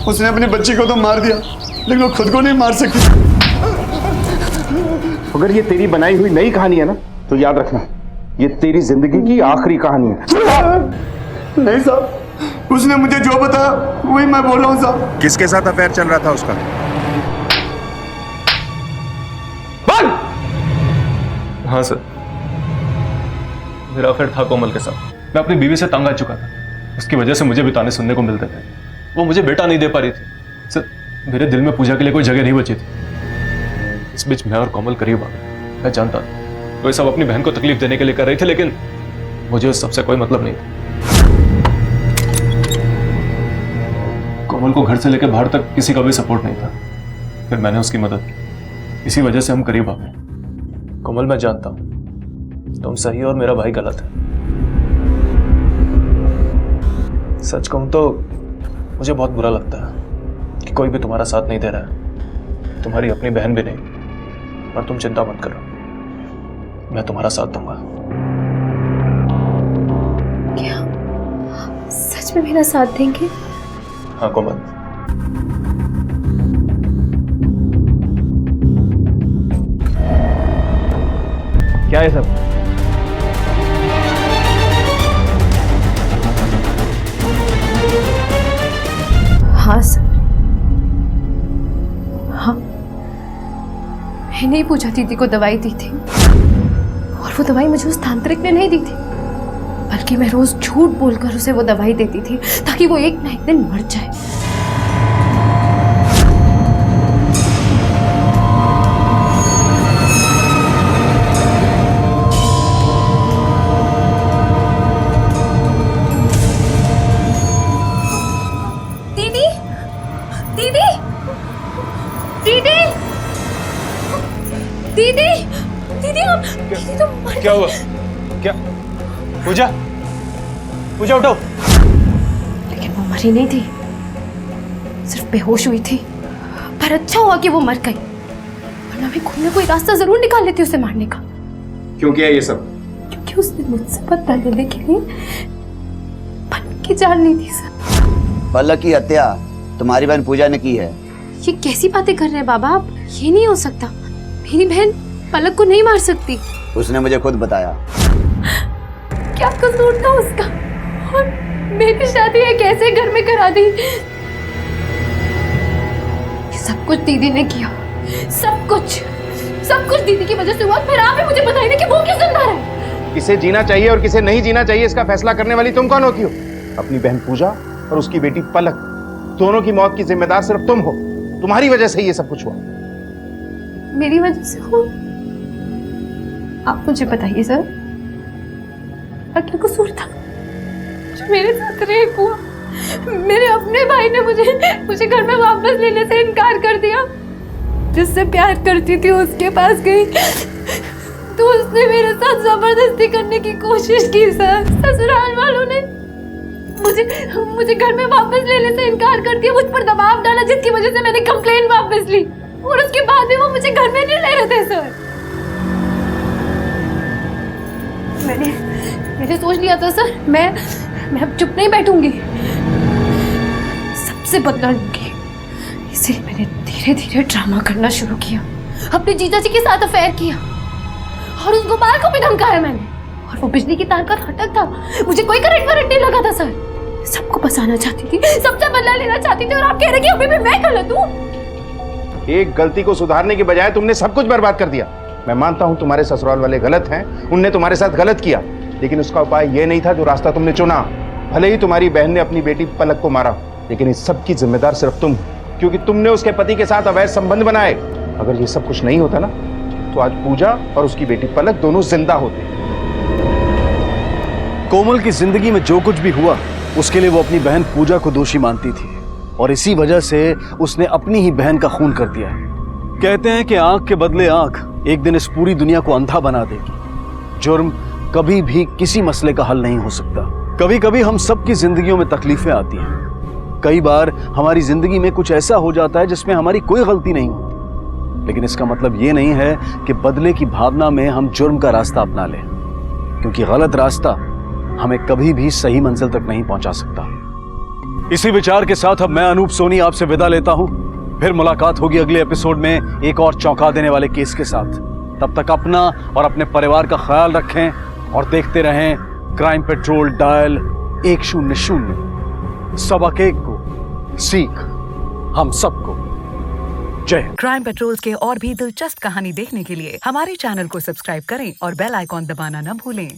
S14: उसने अपनी बच्ची को तो मार दिया, लेकिन वो खुद को नहीं मार सकी।
S11: अगर ये तेरी बनाई हुई नई कहानी है ना, तो याद रखना, ये तेरी जिंदगी की आखिरी कहानी है।
S14: नहीं साहब, उसने मुझे जो बताया वही मैं बोल रहा हूँ साहब।
S11: किसके साथ अफेयर चल रहा था उसका?
S6: हाँ सर, मेरा अफेयर था कोमल के साथ। मैं अपनी बीवी से तंग आ चुका था, उसकी वजह से मुझे भी ताने सुनने को मिलते थे। वो मुझे बेटा नहीं दे पा रही थी। सर मेरे दिल में पूजा के लिए कोई जगह नहीं बची थी। इस बीच मैं और कोमल करीब आ गए। मैं जानता था वो सब अपनी बहन को तकलीफ देने के लिए कर रही थी, लेकिन मुझे उस सबसे कोई मतलब नहीं था। कोमल को घर से लेकर बाहर तक किसी का भी सपोर्ट नहीं था। फिर मैंने उसकी मदद की, इसी वजह से हम करीब आ गए। कोमल मैं जानता हूं तुम सही और मेरा भाई गलत है। सच कहूं तो मुझे बहुत बुरा लगता है कि कोई भी तुम्हारा साथ नहीं दे रहा है, तुम्हारी अपनी बहन भी नहीं। पर तुम चिंता मत करो, मैं तुम्हारा साथ दूंगा।
S21: क्या सच में मेरा साथ देंगे?
S6: हाँ कोमल।
S2: क्या है सब?
S21: हाँ सर, हाँ मैंने ही पूजा दीदी को दवाई दी थी, और वो दवाई मुझे उस तांत्रिक ने नहीं दी थी, बल्कि मैं रोज झूठ बोलकर उसे वो दवाई देती थी ताकि वो एक ना एक दिन मर जाए।
S6: क्या हुआ? क्या? पूजा, पूजा उठो।
S21: लेकिन वो मरी नहीं थी, सिर्फ बेहोश हुई थी। पर अच्छा हुआ कि वो मर गई, वरना मैं खुद में कोई रास्ता जरूर निकाल लेती उसे मारने का।
S11: क्यों किया ये सब?
S21: क्योंकि उसने मुझसे बदला लेने के लिए पलक की जान ली थी सर।
S25: पलक की हत्या तुम्हारी बहन पूजा ने की है।
S21: ये कैसी बातें कर रहे हैं बाबा आप? ये नहीं हो सकता, मेरी बहन पलक को नहीं मार सकती।
S25: उसने मुझे खुद बताया।
S21: क्या कसूर था उसका? और मेरी शादी है कैसे घर में करा दी? ये सब कुछ दीदी ने किया, सब कुछ दीदी की वजह से हुआ। फिर आप ही मुझे बताइए कि वो क्यों जिंदा है?
S11: किसे जीना चाहिए और किसे नहीं जीना चाहिए, इसका फैसला करने वाली तुम कौन होती हो? अपनी बहन पूजा और उसकी बेटी पलक, दोनों की मौत की जिम्मेदार सिर्फ तुम हो। तुम्हारी वजह से ये सब कुछ हुआ।
S21: मेरी वजह से हुआ? आप मुझे बताइए सर, क्या कसूर था जो मेरे साथ रेप हुआ? मेरे अपने भाई ने मुझे घर में वापस लेने से इनकार कर दिया। जिससे प्यार करती थी उसके पास गई तो उसने मेरे साथ जबरदस्ती करने की कोशिश की सर। ससुराल वालों ने मुझे घर में वापस लेने से इनकार कर दिया, मुझ पर दबाव डाला, जिसकी वजह से मैंने कंप्लेन वापस ली और उसके बाद भी वो मुझे घर में नहीं ले रहे थे सर। मैंने सोच लिया था सर, मैं अब चुप नहीं बैठूंगी, सबसे बदला लूंगी। इसलिए मैंने धीरे धीरे ड्रामा करना शुरू किया, अपने जीजा जी के साथ अफेयर किया और उस गोपाल को भी धमकाया मैंने। और वो बिजली की तार का फाटक था, मुझे कोई करंट वरंट नहीं लगा था सर। सबको बचाना चाहती थी, सबसे बदला लेना चाहती थी और आप कह रहे कि अभी भी मैं गलत हूँ।
S11: एक गलती को सुधारने की बजाय तुमने सब कुछ बर्बाद कर दिया। मैं मानता हूं तुम्हारे ससुराल वाले गलत हैं, उनने तुम्हारे साथ गलत किया, लेकिन उसका उपाय यह नहीं था जो रास्ता तुमने चुना। भले ही तुम्हारी बहन ने अपनी बेटी पलक को मारा, लेकिन इस सब की जिम्मेदार सिर्फ तुम, क्योंकि तुमने उसके पति के साथ अवैध संबंध बनाए। अगर ये सब कुछ नहीं होता ना, तो आज पूजा और उसकी बेटी पलक दोनों जिंदा होते।
S1: कोमल की जिंदगी में जो कुछ भी हुआ उसके लिए वो अपनी बहन पूजा को दोषी मानती थी और इसी वजह से उसने अपनी ही बहन का खून कर दिया है। कहते हैं कि आंख के बदले आंख एक दिन इस पूरी दुनिया को अंधा बना देगी। जुर्म कभी भी किसी मसले का हल नहीं हो सकता। कभी कभी हम सबकी जिंदगियों में तकलीफें आती हैं। कई बार हमारी जिंदगी में कुछ ऐसा हो जाता है जिसमें हमारी कोई गलती नहीं होती, लेकिन इसका मतलब ये नहीं है कि बदले की भावना में हम जुर्म का रास्ता अपना लें, क्योंकि गलत रास्ता हमें कभी भी सही मंजिल तक नहीं पहुंचा सकता। इसी विचार के साथ अब मैं अनूप सोनी आपसे विदा लेता हूं। फिर मुलाकात होगी अगले एपिसोड में एक और चौंका देने वाले केस के साथ। तब तक अपना और अपने परिवार का ख्याल रखें और देखते रहें क्राइम पेट्रोल डायल 100। सबक एक को सीख हम सबको। जय।
S8: क्राइम पेट्रोल के और भी दिलचस्प कहानी देखने के लिए हमारे चैनल को सब्सक्राइब करें और बेल आइकॉन दबाना न भूलें।